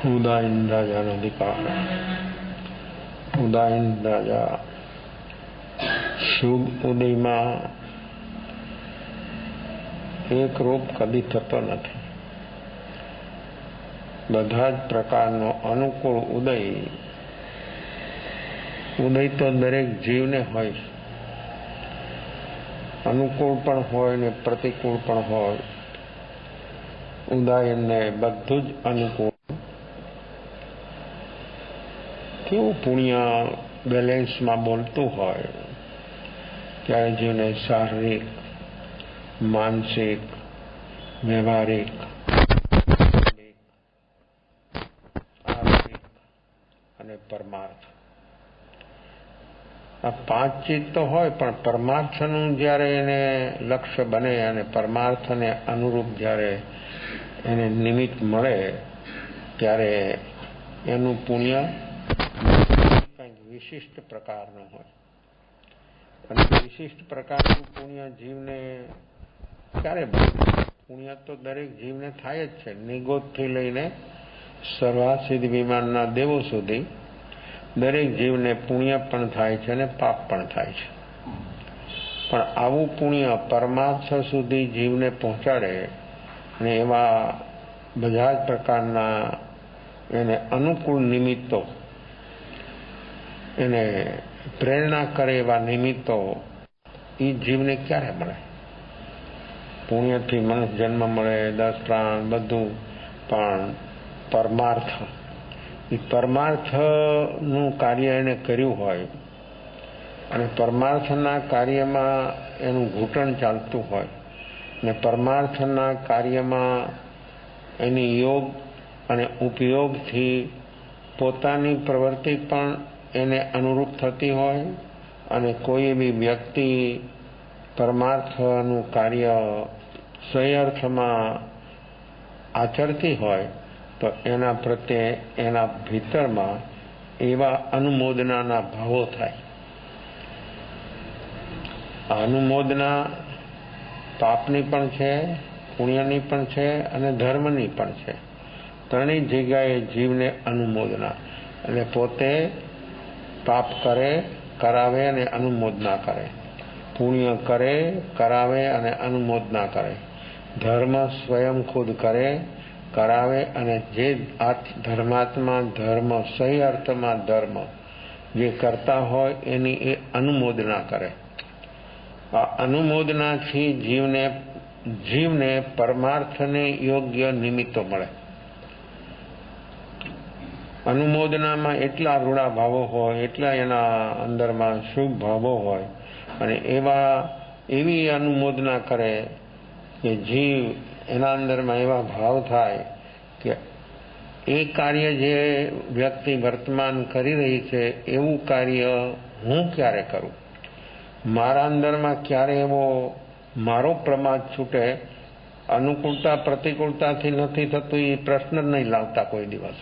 ઉદાયન રાજાનો દીપાળ. ઉદાયન રાજા શુભ ઉદયમાં એક રૂપ કદી થતો નથી. બધા જ પ્રકારનો અનુકૂળ ઉદય તો દરેક જીવને હોય, અનુકૂળ પણ હોય ને પ્રતિકૂળ પણ હોય. ઉદાયનને બધું જ અનુકૂળ. કેવું પુણ્ય બેલેન્સમાં બોલતું હોય ત્યારે જીવને શારીરિક, માનસિક, વ્યવહારિક, આર્થિક અને પરમાર્થ આ પાંચ ચીજ તો હોય, પણ પરમાર્થનું જ્યારે એને લક્ષ્ય બને અને પરમાર્થને અનુરૂપ જ્યારે એને નિમિત્ત મળે ત્યારે એનું પુણ્ય કંઈક વિશિષ્ટ પ્રકારનું હોય. અને વિશિષ્ટ પ્રકારનું પુણ્ય જીવને ક્યારે બને? પુણ્ય તો દરેક જીવને થાય જ છે. નિગોદથી લઈને સર્વાસિદ્ધ વિમાનના દેવો સુધી દરેક જીવને પુણ્ય પણ થાય છે અને પાપ પણ થાય છે. પણ આવું પુણ્ય પરમાર્થ સુધી જીવને પહોંચાડે અને એવા બધા જ પ્રકારના એને અનુકૂળ નિમિત્તો, એને પ્રેરણા કરે એવા નિમિત્તો એ જીવને ક્યારે મળે? પુણ્યથી મનુષ્ય જન્મ મળે, 10 પ્રાણ બધું, પણ પરમાર્થ, એ પરમાર્થનું કાર્ય એને કર્યું હોય અને પરમાર્થના કાર્યમાં એનું ઘૂંટણ ચાલતું હોય અને પરમાર્થના કાર્યમાં એની યોગ અને ઉપયોગથી પોતાની પ્રવૃત્તિ પણ એને અનુરૂપ થતી હોય અને કોઈ એવી વ્યક્તિ પરમાર્થનું કાર્ય સહી અર્થમાં આચરતી હોય તો એના પ્રત્યે એના ભીતરમાં એવા અનુમોદનાના ભાવો થાય. આ અનુમોદના પાપની પણ છે, પુણ્યની પણ છે અને ધર્મની પણ છે. ત્રણેય જગ્યાએ જીવને અનુમોદના, એટલે પોતે પાપ કરે, કરાવે અને અનુમોદના કરે, પુણ્ય કરે, કરાવે અને અનુમોદના કરે, ધર્મ સ્વયં ખુદ કરે, કરાવે અને જે ધર્માત્મા ધર્મ, સહી અર્થમાં ધર્મ જે કરતા હોય એની એ અનુમોદના કરે. આ અનુમોદનાથી જીવને પરમાર્થને યોગ્ય નિમિત્તો મળે. અનુમોદનામાં એટલા રૂડા ભાવો હોય, એટલા એના અંદરમાં શુભ ભાવો હોય અને એવી અનુમોદના કરે કે જીવ એના અંદરમાં એવા ભાવ થાય કે એ કાર્ય જે વ્યક્તિ વર્તમાન કરી રહી છે એવું કાર્ય હું ક્યારે કરું? મારા અંદરમાં ક્યારે એવો મારો પ્રમાદ છૂટે? અનુકૂળતા પ્રતિકૂળતાથી નથી થતું એ પ્રશ્ન જ નહીં લાવતા કોઈ દિવસ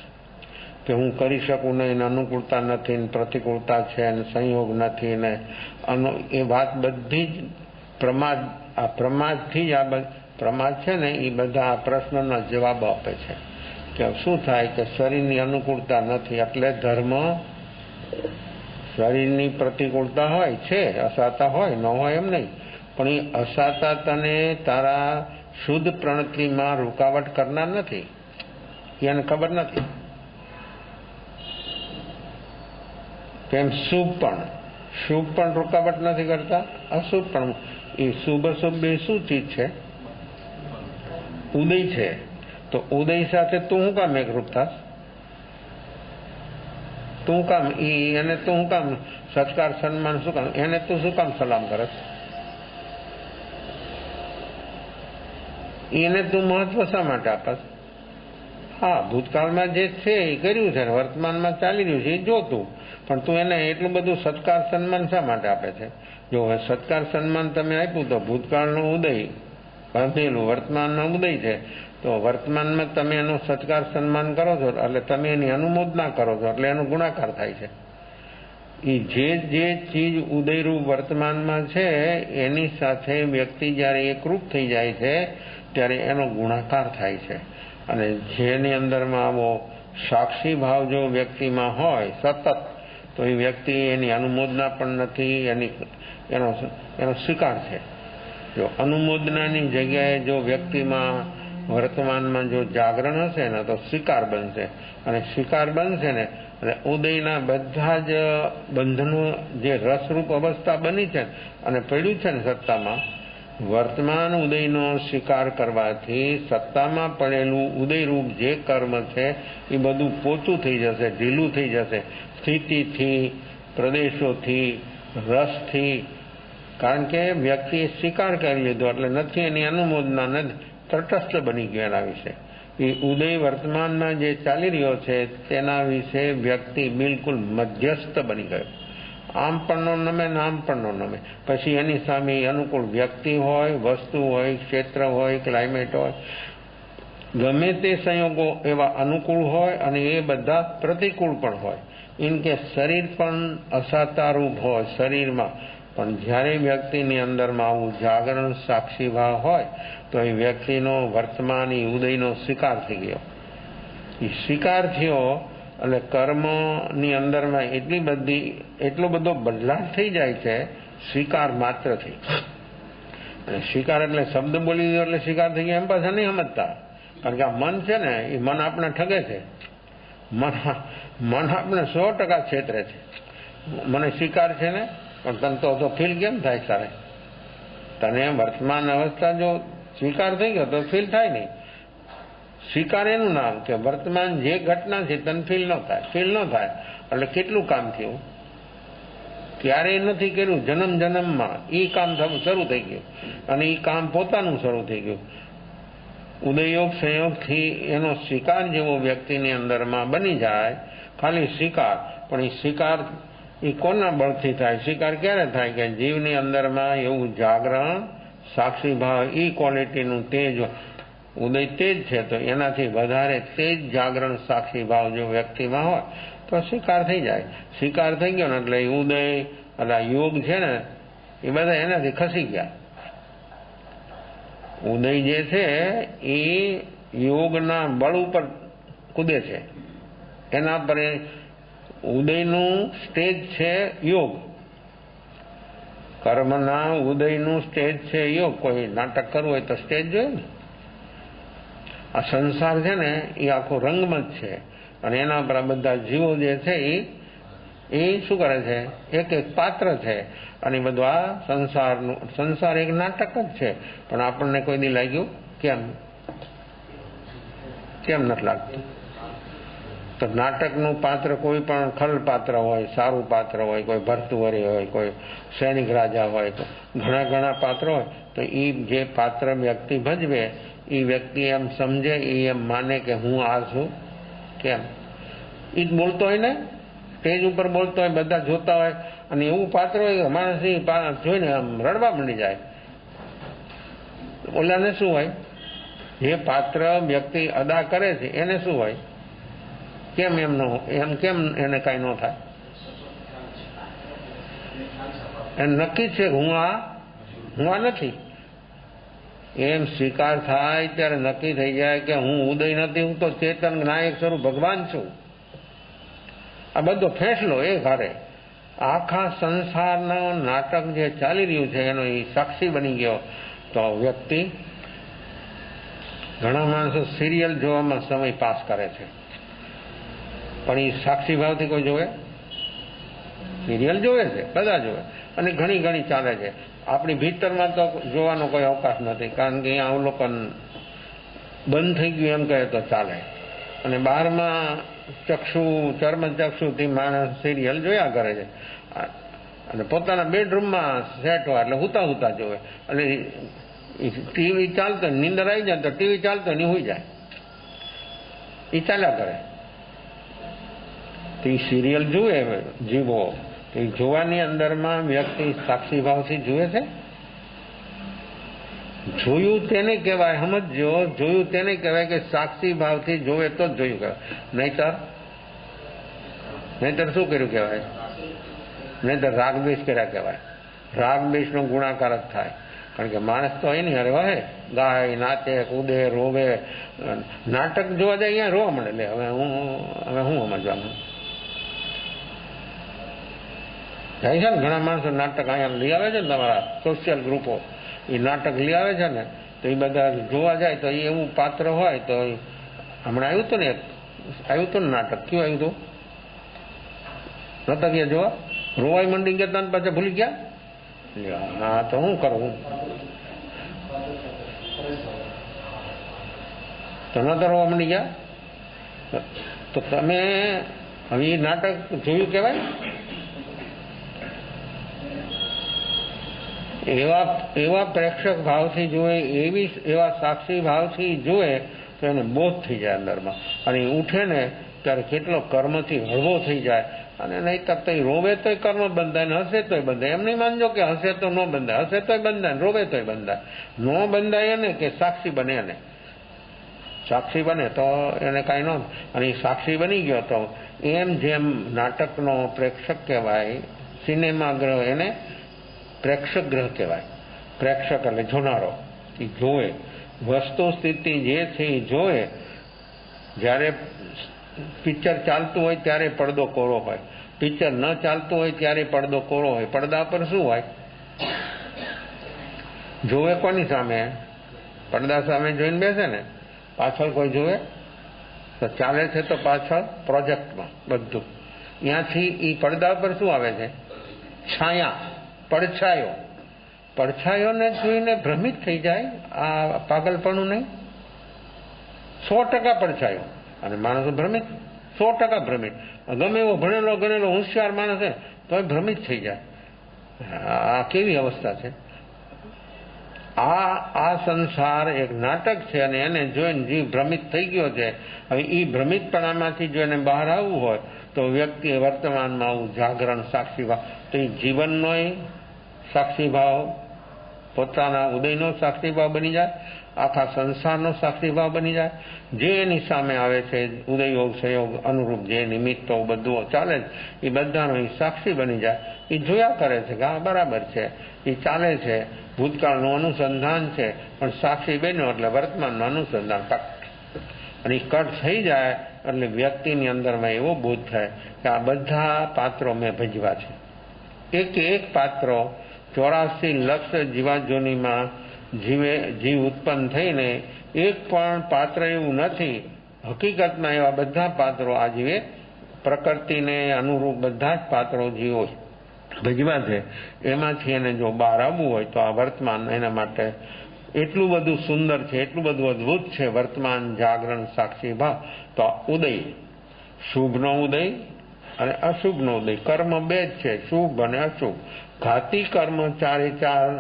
કે હું કરી શકું નહીં, અનુકૂળતા નથી ને પ્રતિકૂળતા છે ને સંયોગ નથી ને એ વાત બધી જ પ્રમાદ, આ પ્રમાદથી જ આ પ્રમાદ છે ને એ બધા આ પ્રશ્નના જવાબ આપે છે કે શું થાય કે શરીરની અનુકૂળતા નથી એટલે ધર્મ, શરીરની પ્રતિકૂળતા હોય છે, અસાતા હોય ન હોય એમ નહીં, પણ એ અસાતા તને તારા શુદ્ધ પ્રણતિમાં રૂકાવટ કરનાર નથી. એને ખબર નથી કેમ શુભ પણ રૂકાવટ નથી કરતા, અશુભ પણ. એ શુભ અશુભ બે શું ચીજ છે? ઉદય છે. તો ઉદય સાથે તું શું કામ એકરૂપ થાસ? તું કામ એને તું શું કામ સત્કાર સન્માન શું કામ? એને તું શું કામ સલામ કરે? એને તું મહત્વ શા માટે આપસ? હા, ભૂતકાળમાં જે છે એ કર્યું છે, વર્તમાનમાં ચાલી રહ્યું છે એ જોતું, પણ તું એને એટલું બધું સત્કાર સન્માન શા માટે આપે છે? જો સત્કાર સન્માન તમે આપ્યું તો ભૂતકાળનું ઉદય બાંધેલું વર્તમાનનો ઉદય છે, તો વર્તમાનમાં તમે એનો સત્કાર સન્માન કરો છો એટલે તમે એની અનુમોદના કરો છો એટલે એનો ગુણાકાર થાય છે. એ જે ચીજ ઉદયરૂપ વર્તમાનમાં છે એની સાથે વ્યક્તિ જ્યારે એકરૂપ થઈ જાય છે ત્યારે એનો ગુણાકાર થાય છે. અને જેની અંદરમાં આવો સાક્ષી ભાવ જો વ્યક્તિમાં હોય સતત, તો એ વ્યક્તિ એની અનુમોદના પણ નથી, એનો સ્વીકાર છે. જો અનુમોદનાની જગ્યાએ જો વ્યક્તિમાં વર્તમાનમાં જો જાગરણ હશે ને તો સ્વીકાર બનશે, અને સ્વીકાર બનશે ને એટલે ઉદયના બધા જ બંધનો જે રસરૂપ અવસ્થા બની છે અને પડ્યું છે ને સત્તામાં, વર્તમાન ઉદયનો સ્વીકાર કરવાથી સત્તામાં પડેલું ઉદયરૂપ જે કર્મ છે એ બધું પોચું થઈ જશે, ઢીલું થઈ જશે, સ્થિતિથી, પ્રદેશોથી, રસથી. કારણ કે વ્યક્તિએ સ્વીકાર કરી લીધો એટલે નથી એની અનુમોદના, નથી, તટસ્થ બની ગયો એના વિશે. એ ઉદય વર્તમાનમાં જે ચાલી રહ્યો છે તેના વિશે વ્યક્તિ બિલકુલ મધ્યસ્થ બની ગયો. આમ પણ ન નમે ને આમ પણ ન નમે. પછી એની સામે અનુકૂળ વ્યક્તિ હોય, વસ્તુ હોય, ક્ષેત્ર હોય, ક્લાઇમેટ હોય, ગમે તે સંયોગો એવા અનુકૂળ હોય અને એ બધા પ્રતિકૂળ પણ હોય. ઇન કે શરીર પણ અસાતારૂપ હોય શરીરમાં, પણ જ્યારે વ્યક્તિની અંદરમાં આવું જાગરણ સાક્ષી ભાવ હોય તો એ વ્યક્તિનો વર્તમાન ઉદયનો સ્વીકાર થઈ ગયો. એ સ્વીકાર થયો એટલે કર્મની અંદરમાં એટલો બધો બદલાવ થઈ જાય છે સ્વીકાર માત્રથી. અને સ્વીકાર એટલે શબ્દ બોલી દીધો એટલે સ્વીકાર થઈ ગયા એમ પાછા નહીં સમજતા. કારણ કે આ મન છે ને એ મન આપણે ઠગે છે, મન આપણે 100% છેતરે છે. મને સ્વીકાર છે ને, પણ તને તો ફીલ કેમ થાય સારે? તને વર્તમાન અવસ્થા જો સ્વીકાર થઈ ગયો તો ફીલ થાય નહીં. સ્વીકાર એનું નામ કે વર્તમાન જે ઘટના છે તને ફીલ ન થાય. એટલે કેટલું કામ થયું? ક્યારેય નથી કર્યું, જન્મમાં એ કામ શરૂ થઈ ગયું, અને એ કામ પોતાનું શરૂ થઈ ગયું. ઉદયયોગ સંયોગથી એનો સ્વીકાર જેવો વ્યક્તિની અંદરમાં બની જાય, ખાલી સ્વીકાર. પણ એ સ્વીકાર એ કોના બળથી થાય? સ્વીકાર ક્યારે થાય? કે જીવની અંદરમાં એવું જાગરણ સાક્ષી ભાવ એ ક્વોલિટીનું તેજ, ઉદય તેજ છે તો એનાથી વધારે તેજ જાગરણ સાક્ષી ભાવ જો વ્યક્તિમાં હોય તો સ્વીકાર થઈ જાય. સ્વીકાર થઈ ગયો ને એટલે ઉદય એટલે યોગ છે ને એ બધા એનાથી ખસી ગયા. ઉદય જે છે એ યોગના બળ ઉપર કૂદે છે, એના પર ઉદયનું સ્ટેજ છે યોગ. કર્મના ઉદયનું સ્ટેજ છે યોગ. કોઈ નાટક કરવું હોય તો સ્ટેજ જોઈએ ને. આ સંસાર છે ને એ આખો રંગમંચ છે, અને એના પર આ બધા જીવો જે છે એ શું કરે છે? એક એક પાત્ર છે. અને બધું આ સંસાર એક નાટક જ છે. પણ આપણને કોઈ દી લાગ્યું? કેમ નથી લાગતું? તો નાટકનું પાત્ર કોઈ પણ ખલ પાત્ર હોય, સારું પાત્ર હોય, કોઈ ભર્તુહરી હોય, કોઈ સૈનિક રાજા હોય, ઘણા પાત્રો હોય, તો એ જે પાત્ર વ્યક્તિ ભજવે એ વ્યક્તિ એમ સમજે, એ એમ માને કે હું આ છું. કેમ? એ જ બોલતો હોય ને, સ્ટેજ ઉપર બોલતો હોય, બધા જોતા હોય, અને એવું પાત્ર હોય માણસ જોઈને આમ રડવા માંડી જાય. ઓલાને શું હોય? જે પાત્ર વ્યક્તિ અદા કરે છે એને શું હોય? કેમ કેમ એને કઈ ન થાય? એને નક્કી છે હું આ નથી. એમ સ્વીકાર થાય ત્યારે નક્કી થઈ જાય કે હું ઉદય નથી, હું તો ચેતન નાયક સ્વરૂપ ભગવાન છું. આ બધો ફેંસલો એ ઘરે આખા સંસારનો નાટક જે ચાલી રહ્યું છે એનો એ સાક્ષી બની ગયો. તો વ્યક્તિ, ઘણા માણસો સિરિયલ જોવામાં સમય પાસ કરે છે, પણ એ સાક્ષી ભાવથી કોઈ જોવે? સિરિયલ જોવે છે, બધા જોવે, અને ઘણી ચાલે છે. આપણી ભીતરમાં તો જોવાનો કોઈ અવકાશ નથી, કારણ કે અહીંયા અવલોકન બંધ થઈ ગયું એમ કહે તો ચાલે. અને બહારમાં ચર્મચક્ષુથી માણસ સિરિયલ જોયા કરે છે, અને પોતાના બેડરૂમમાં સેટ હોય એટલે હુતા જોવે. એટલે ટીવી ચાલતો, નીંદર આવી જાય તો ટીવી ચાલતો નહીં હોઈ જાય, એ ચાલ્યા કરે. તો એ સિરિયલ જુએ જીવો, તો એ જોવાની અંદરમાં વ્યક્તિ સાક્ષી ભાવથી જુએ છે. જોયું તેને કહેવાય, સમજો, જોયું તેને કહેવાય કે સાક્ષી ભાવથી જોવે તો જ જોયું કહેવાય. નહીતર શું કર્યું કહેવાય? નહીતર રાગદ્વેષ કર્યા કહેવાય. રાગદ્વેષનો ગુણાકાર જ થાય. કારણ કે માણસ તો એની હારે વહે, ગાય, નાચે, કૂદે, રોવે. નાટક જોવા જાય અહીંયા રોવા મળે. એટલે હવે હું સમજવાનું જાય છે ને. ઘણા માણસો નાટક અહીંયા લઈ આવે છે ને, તમારા સોશિયલ ગ્રુપો એ નાટક લઈ આવે છે ને, તો એ બધા જોવા જાય તો એ એવું પાત્ર હોય. તો હમણાં આવ્યું હતું ને નાટક, કયું આવ્યું હતું? નતા ગયા જોવા? રોવાઈ મંડી ગયા તને પાછા ભૂલી ગયા? હા, તો શું કરું? તો નતા રોવા મંડી ગયા? તો તમે હવે એ નાટક જોયું કહેવાય? એવા પ્રેક્ષક ભાવથી જોવે, એવા સાક્ષી ભાવથી જોવે તો એને બોધ થઈ જાય અંદરમાં. અને એ ઉઠે ને ત્યારે કેટલો કર્મથી હળવો થઈ જાય. અને નહીંતર તો રોવે તોય કર્મ બંધાય ને હસે તોય બંધાય. એમ નહીં માનજો કે હસે તો ન બંધાય, હસે તોય બંધાય, રોવે તોય બંધાય. ન બંધાય એને કે સાક્ષી બને. એને સાક્ષી બને તો એને કાંઈ ન. અને એ સાક્ષી બની ગયો તો એમ જેમ નાટકનો પ્રેક્ષક કહેવાય, સિનેમાગ્રહ એને પ્રેક્ષક ગ્રહ કહેવાય. પ્રેક્ષક એટલે જોનારો, એ જોવે વસ્તુ સ્થિતિ જે છે એ જોવે. જ્યારે પિક્ચર ચાલતું હોય ત્યારે પડદો કોરો હોય, પિક્ચર ન ચાલતું હોય ત્યારે પડદો કોરો હોય. પડદા પર શું હોય? જોવે કોની સામે? પડદા સામે જોઈને બેસે ને. પાછળ કોઈ જોવે તો ચાલે છે તો પાછળ પ્રોજેક્ટમાં બધું. ત્યાંથી એ પડદા પર શું આવે છે? છાયા, પડછાયો. પડછાયોને જોઈને ભ્રમિત થઈ જાય. આ પાગલપણું નહીં. 100% પડછાયો. અને માણસો ભ્રમિત, 100% ભ્રમિત. ગમે એવો ભણેલો ગણેલો હોશિયાર માણસ છે તો ભ્રમિત થઈ જાય. આ કેવી અવસ્થા છે? આ સંસાર એક નાટક છે અને એને જોઈને જીવ ભ્રમિત થઈ ગયો છે. હવે એ ભ્રમિતપણામાંથી જો એને બહાર આવવું હોય તો વ્યક્તિએ વર્તમાનમાં આવું જાગરણ, સાક્ષી ભાવ, તો એ જીવનનો સાક્ષી ભાવ, પોતાના ઉદયનો સાક્ષી ભાવ બની જાય, આખા સંસારનો સાક્ષી ભાવ બની જાય. જે એની સામે આવે છે, ઉદયયોગ, સંયોગ, અનુરૂપ જે નિમિત્તો બધું ચાલે છે એ બધાનો એ સાક્ષી બની જાય. એ જોયા કરે છે કે હા બરાબર છે, એ ચાલે છે. ભૂતકાળનું અનુસંધાન છે પણ સાક્ષી બન્યો એટલે વર્તમાનનું અનુસંધાન કટ. અને એ કટ થઈ જાય એટલે વ્યક્તિની અંદરમાં એવો બોધ થાય કે આ બધા પાત્રો મેં ભજવા છે. એક પાત્રો 84 લક્ષ જીવાજોનીમાં જીવ ઉત્પન્ન થઈને એક પણ પાત્ર એવું નથી. હકીકતમાં એવા બધા પાત્રો આ જીવે પ્રકૃતિને અનુરૂપ બધા જ પાત્રો જીવો ભજવા છે. એમાંથી એને જો બહાર આવવું હોય તો આ વર્તમાન એના માટે એટલું બધું સુંદર છે, એટલું બધું અદભુત છે વર્તમાન જાગરણ સાક્ષી ભાવ. તો ઉદય, શુભનો ઉદય અને અશુભનો ઉદય. કર્મ બે જ છે, શુભ અને અશુભ. ઘાતી કર્મ 4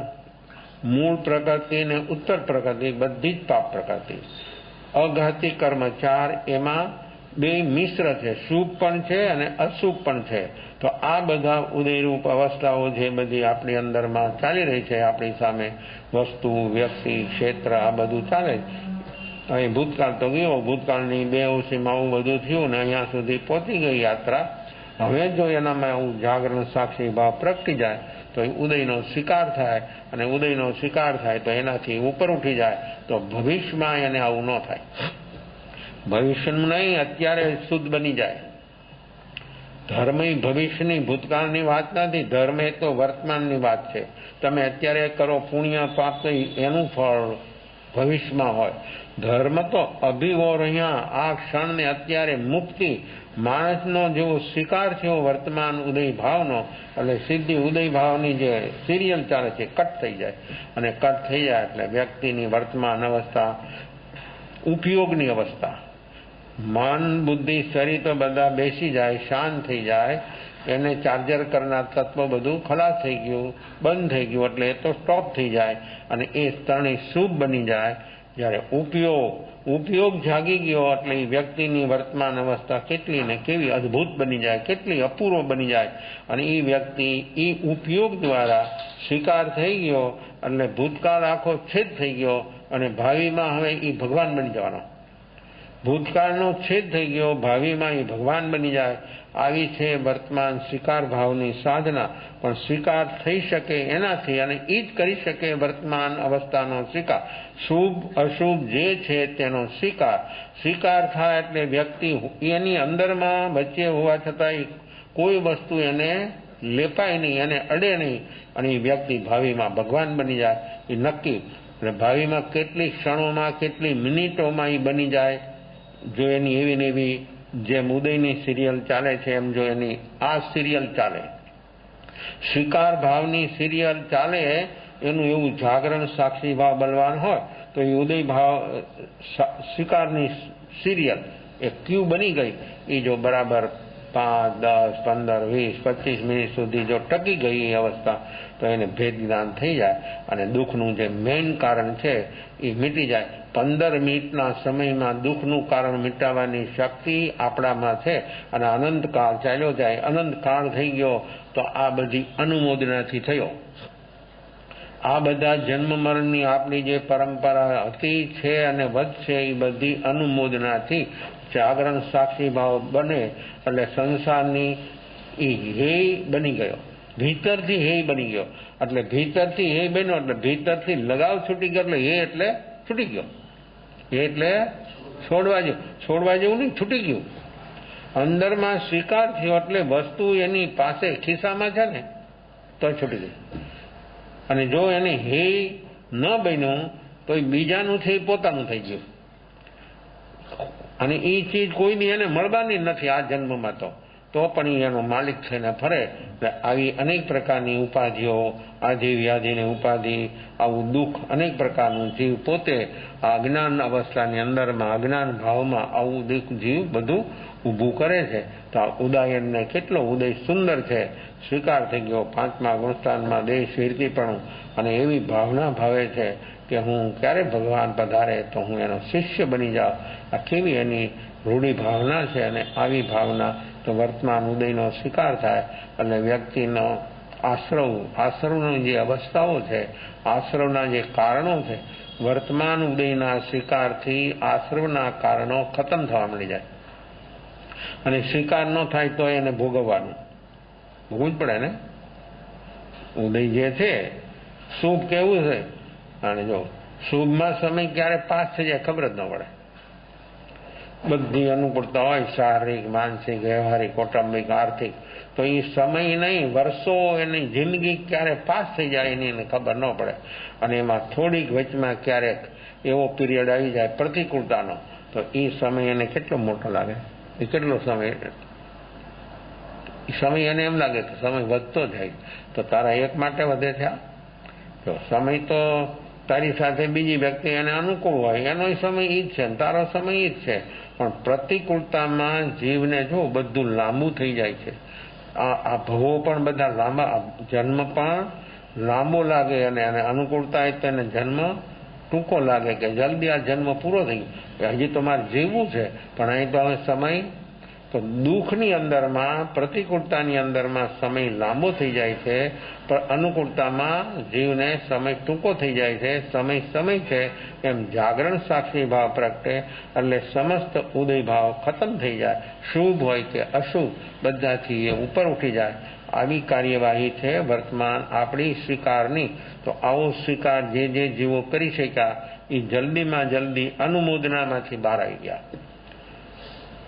મૂળ પ્રકૃતિ અને ઉત્તર પ્રકૃતિ બધી જ પાપ પ્રકૃતિ. અઘાતી કર્મ 4 એમાં બે મિશ્ર છે, શુભ પણ છે અને અશુભ પણ છે. તો આ બધા ઉદયરૂપ અવસ્થાઓ જે બધી આપણી અંદરમાં ચાલી રહી છે, આપણી સામે વસ્તુ, વ્યક્તિ, ક્ષેત્ર આ બધું ચાલે. હવે ભૂતકાળ તો ગયો, ભૂતકાળની 82 આવું બધું થયું ને અહીંયા સુધી પહોંચી ગઈ યાત્રા. હવે જો એનામાં આવું જાગરણ સાક્ષી ભાવ પ્રગટી જાય તો એ ઉદયનો શિકાર થાય. અને ઉદયનો શિકાર થાય તો એનાથી ઉપર ઉઠી જાય તો ભવિષ્યમાં એને આવું ન થાય. ભવિષ્યનું નહીં, અત્યારે શુદ્ધ બની જાય. ધર્મ એ ભવિષ્યની, ભૂતકાળની વાત નથી. ધર્મ એ તો વર્તમાનની વાત છે. તમે અત્યારે કરો પુણ્ય પાપ તો એનું ફળ ભવિષ્યમાં હોય. ધર્મ તો અભિવોર અહીંયા આ ક્ષણને અત્યારે મુક્તિ. માણસનો જેવો શિકાર થયો વર્તમાન ઉદય ભાવનો, એટલે સીધી ઉદય ભાવની જે સિરિયલ ચાલે છે કટ થઈ જાય. અને કટ થઈ જાય એટલે વ્યક્તિની વર્તમાન અવસ્થા ઉપયોગની અવસ્થા. મન, બુદ્ધિ, શરીર તો બધા બેસી જાય, શાંત થઈ જાય. એને ચાર્જર કરનાર તત્વ બધું ખલાસ થઈ ગયું, બંધ થઈ ગયું. એટલે એ તો સ્ટોપ થઈ જાય અને એ ત્રણેય શુભ બની જાય. જ્યારે ઉપયોગ જાગી ગયો એટલે એ વ્યક્તિની વર્તમાન અવસ્થા કેટલી ને કેવી અદ્ભુત બની જાય, કેટલી અપૂર્વ બની જાય. અને એ વ્યક્તિ એ ઉપયોગ દ્વારા શિકાર થઈ ગયો એટલે ભૂતકાળ આખો છેદ થઈ ગયો અને ભાવિમાં હવે એ ભગવાન બની જવાનો. ભૂતકાળનો છેદ થઈ ગયો, ભાવિમાં એ ભગવાન બની જાય. આવી છે વર્તમાન સ્વીકાર ભાવની સાધના. પણ સ્વીકાર થઈ શકે એનાથી, અને એ જ કરી શકે વર્તમાન અવસ્થાનો સ્વીકાર. શુભ અશુભ જે છે તેનો સ્વીકાર થાય એટલે વ્યક્તિ એની અંદરમાં વચ્ચે હોવા છતાં કોઈ વસ્તુ એને લેપાય નહીં, એને અડે નહીં, અને એ વ્યક્તિ ભાવિમાં ભગવાન બની જાય એ નક્કી. એટલે ભાવિમાં કેટલી ક્ષણોમાં, કેટલી મિનિટોમાં એ બની જાય. જો એની એવી ને એવી જેમ ઉદયની સિરિયલ ચાલે છે એમ જો એની આ સિરિયલ ચાલે, સ્વીકાર ભાવની સિરિયલ ચાલે, એનું એવું જાગરણ સાક્ષી ભાવ બલવાન હોય તો એ ઉદય ભાવ સ્વીકારની સિરિયલ એ ક્યુ બની ગઈ. એ જો બરાબર 5, 10, 15, 20, 25 મિનિટ સુધી જો ટકી ગઈ એ અવસ્થા, તો એને ભેદ જ્ઞાન થઈ જાય અને દુઃખનું જે મેઇન કારણ છે એ મીટી જાય. 15 મિનિટના સમયમાં દુઃખનું કારણ મિટાવવાની શક્તિ આપણામાં છે, અને અનંતકાળ ચાલ્યો જાય. અનંતકાળ થઈ ગયો તો આ બધી અનુમોદનાથી થયો. આ બધા જન્મ મરણની આપણી જે પરંપરા હતી છે અને વધશે, એ બધી અનુમોદનાથી જાગરણ સાક્ષી ભાવ બને. એટલે સંસારની એ હેય બની ગયો, ભીતરથી હેય બની ગયો. એટલે ભીતરથી હેય બન્યો એટલે ભીતરથી લગાવ છૂટી ગયો. એટલે હે એટલે છૂટી ગયો, એ એટલે છોડવા જેવું નહીં, છૂટી ગયું. અંદરમાં સ્વીકાર થયો એટલે વસ્તુ એની પાસે ખિસ્સામાં છે ને તો છૂટી ગઈ. અને જો એને હેય ન બન્યું તો એ બીજાનું છે, પોતાનું થઈ ગયું. અને એ ચીજ કોઈ દી એને મળવાની નથી આ જન્મમાં, તો પણ એનો માલિક થઈને ફરે. આવી અનેક પ્રકારની ઉપાધિઓ, આધિ વ્યાધિની ઉપાધિ, આવું દુઃખ અનેક પ્રકારનું જીવ પોતે આ અજ્ઞાન અવસ્થાની અંદરમાં, અજ્ઞાન ભાવમાં આવું દુઃખ જીવ બધું ઊભું કરે છે. તો આ ઉદાયનને કેટલો ઉદય સુંદર છે, સ્વીકાર થઈ ગયો. 5મા ગુણસ્થાનમાં દેહ સ્વીરતીપણું, અને એવી ભાવના ભાવે છે કે હું ક્યારે ભગવાન પધારે તો હું એનો શિષ્ય બની જાઉં. આ કેવી એની રૂઢી ભાવના છે. અને આવી ભાવના તો વર્તમાન ઉદયનો સ્વીકાર થાય અને વ્યક્તિનો આશ્રવની જે અવસ્થાઓ છે, આશ્રવના જે કારણો છે, વર્તમાન ઉદયના સ્વીકારથી આશ્રવના કારણો ખતમ થવા મળી જાય. અને સ્વીકાર ન થાય તો એને ભોગવવું જ પડે ને. ઉદય જે છે શુભ કેવું છે, અને જો શુભમાં સમય ક્યારે પાસ થઈ જાય ખબર જ ન પડે. બધી અનુકૂળતા હોય, શારીરિક, માનસિક, વ્યવહારિક, કૌટુંબિક, આર્થિક, તો એ સમય નહીં, વર્ષો એની જિંદગી ક્યારે પાસ થઈ જાય એની એને ખબર ન પડે. અને એમાં થોડીક વચમાં ક્યારેક એવો પીરિયડ આવી જાય પ્રતિકૂળતાનો, તો એ સમય એને કેટલો મોટો લાગે. એ કેટલો સમય એને એમ લાગે કે સમય વધતો જાય. તો તારા એક માટે વધે છે. જો સમય તો તારી સાથે બીજી વ્યક્તિ એને અનુકૂળ હોય, એનો સમય ઈ જ છે, તારો સમય ઈ જ છે. પણ પ્રતિકૂળતામાં જીવને જો બધું લાંબુ થઈ જાય છે. આ ભવો પણ બધા લાંબા, જન્મ પણ લાંબો લાગે, અને અનુકૂળતા તેને જન્મ ટૂંકો લાગે કે જલ્દી આ જન્મ પૂરો થઈ ગયો, હજી તો મારે જીવવું છે. પણ અહીં તો હવે સમય તો દુઃખની અંદરમાં, પ્રતિકૂળતાની અંદરમાં સમય લાંબો થઈ જાય છે, પણ અનુકૂળતામાં જીવને સમય ટૂંકો થઈ જાય છે. સમય છે એમ જાગરણ સાક્ષી ભાવ પ્રગટે એટલે સમસ્ત ઉદય ભાવ ખતમ થઈ જાય. શુભ હોય કે અશુભ, બધાથી એ ઉપર ઉઠી જાય. આવી કાર્યવાહી છે વર્તમાન આપણી સ્વીકારની. તો આવો સ્વીકાર જે જીવો કરી શક્યા એ જલ્દીમાં જલ્દી અનુમોદનામાંથી બહાર આવી ગયા.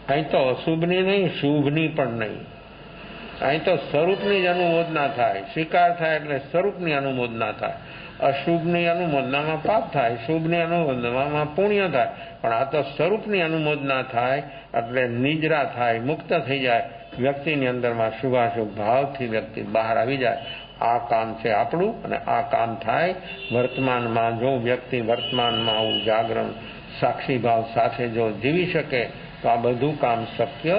અહીં તો અશુભની નહીં, શુભની પણ નહીં. અહીં તો સ્વરૂપની જ અનુમોદના થાય. સ્વીકાર થાય એટલે સ્વરૂપની અનુમોદના થાય. અશુભની અનુમોદનામાં પાપ થાય, શુભની અનુમોદનામાં પુણ્ય થાય. પણ આ તો સ્વરૂપની અનુમોદના થાય એટલે નિજરા થાય, મુક્ત થઈ જાય. વ્યક્તિની અંદરમાં શુભાશુભ ભાવથી વ્યક્તિ બહાર આવી જાય. આ કામ છે આપણું, અને આ કામ થાય વર્તમાનમાં. જો વ્યક્તિ વર્તમાનમાં આવું જાગરણ સાક્ષી ભાવ સાથે જો જીવી શકે તો આ બધું કામ શક્ય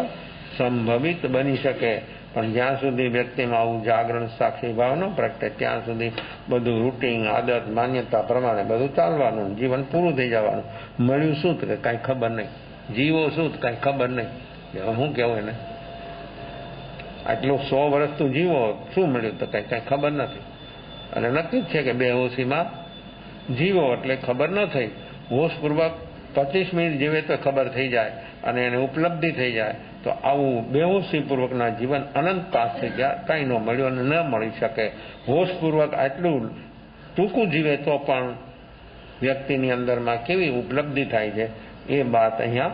સંભવિત બની શકે. પણ જ્યાં સુધી વ્યક્તિમાં આવું જાગરણ સાક્ષી ભાવ ન પ્રગટે ત્યાં સુધી બધું રૂટીન, આદત, માન્યતા પ્રમાણે બધું ચાલવાનું, જીવન પૂરું થઈ જવાનું. મળ્યું શું કે કાંઈ ખબર નહીં, જીવો શું કાંઈ ખબર નહીં. શું કહેવું એને? આટલું 100 વર્ષ તું જીવો, શું મળ્યું તો કાંઈ ખબર નથી. અને નક્કી જ છે કે બેહોશીમાં જીવો એટલે ખબર ન થઈ. હોશપૂર્વક 25 મિનિટ જીવે તો ખબર થઈ જાય અને એને ઉપલબ્ધિ થઈ જાય. તો આવું બેહોશીપૂર્વકના જીવન અનંત પાસ થઈ ગયા, કંઈ ન મળ્યું અને ન મળી શકે. હોશપૂર્વક આટલું ટૂંકું જીવે તો પણ વ્યક્તિની અંદરમાં કેવી ઉપલબ્ધિ થાય છે એ વાત અહીંયા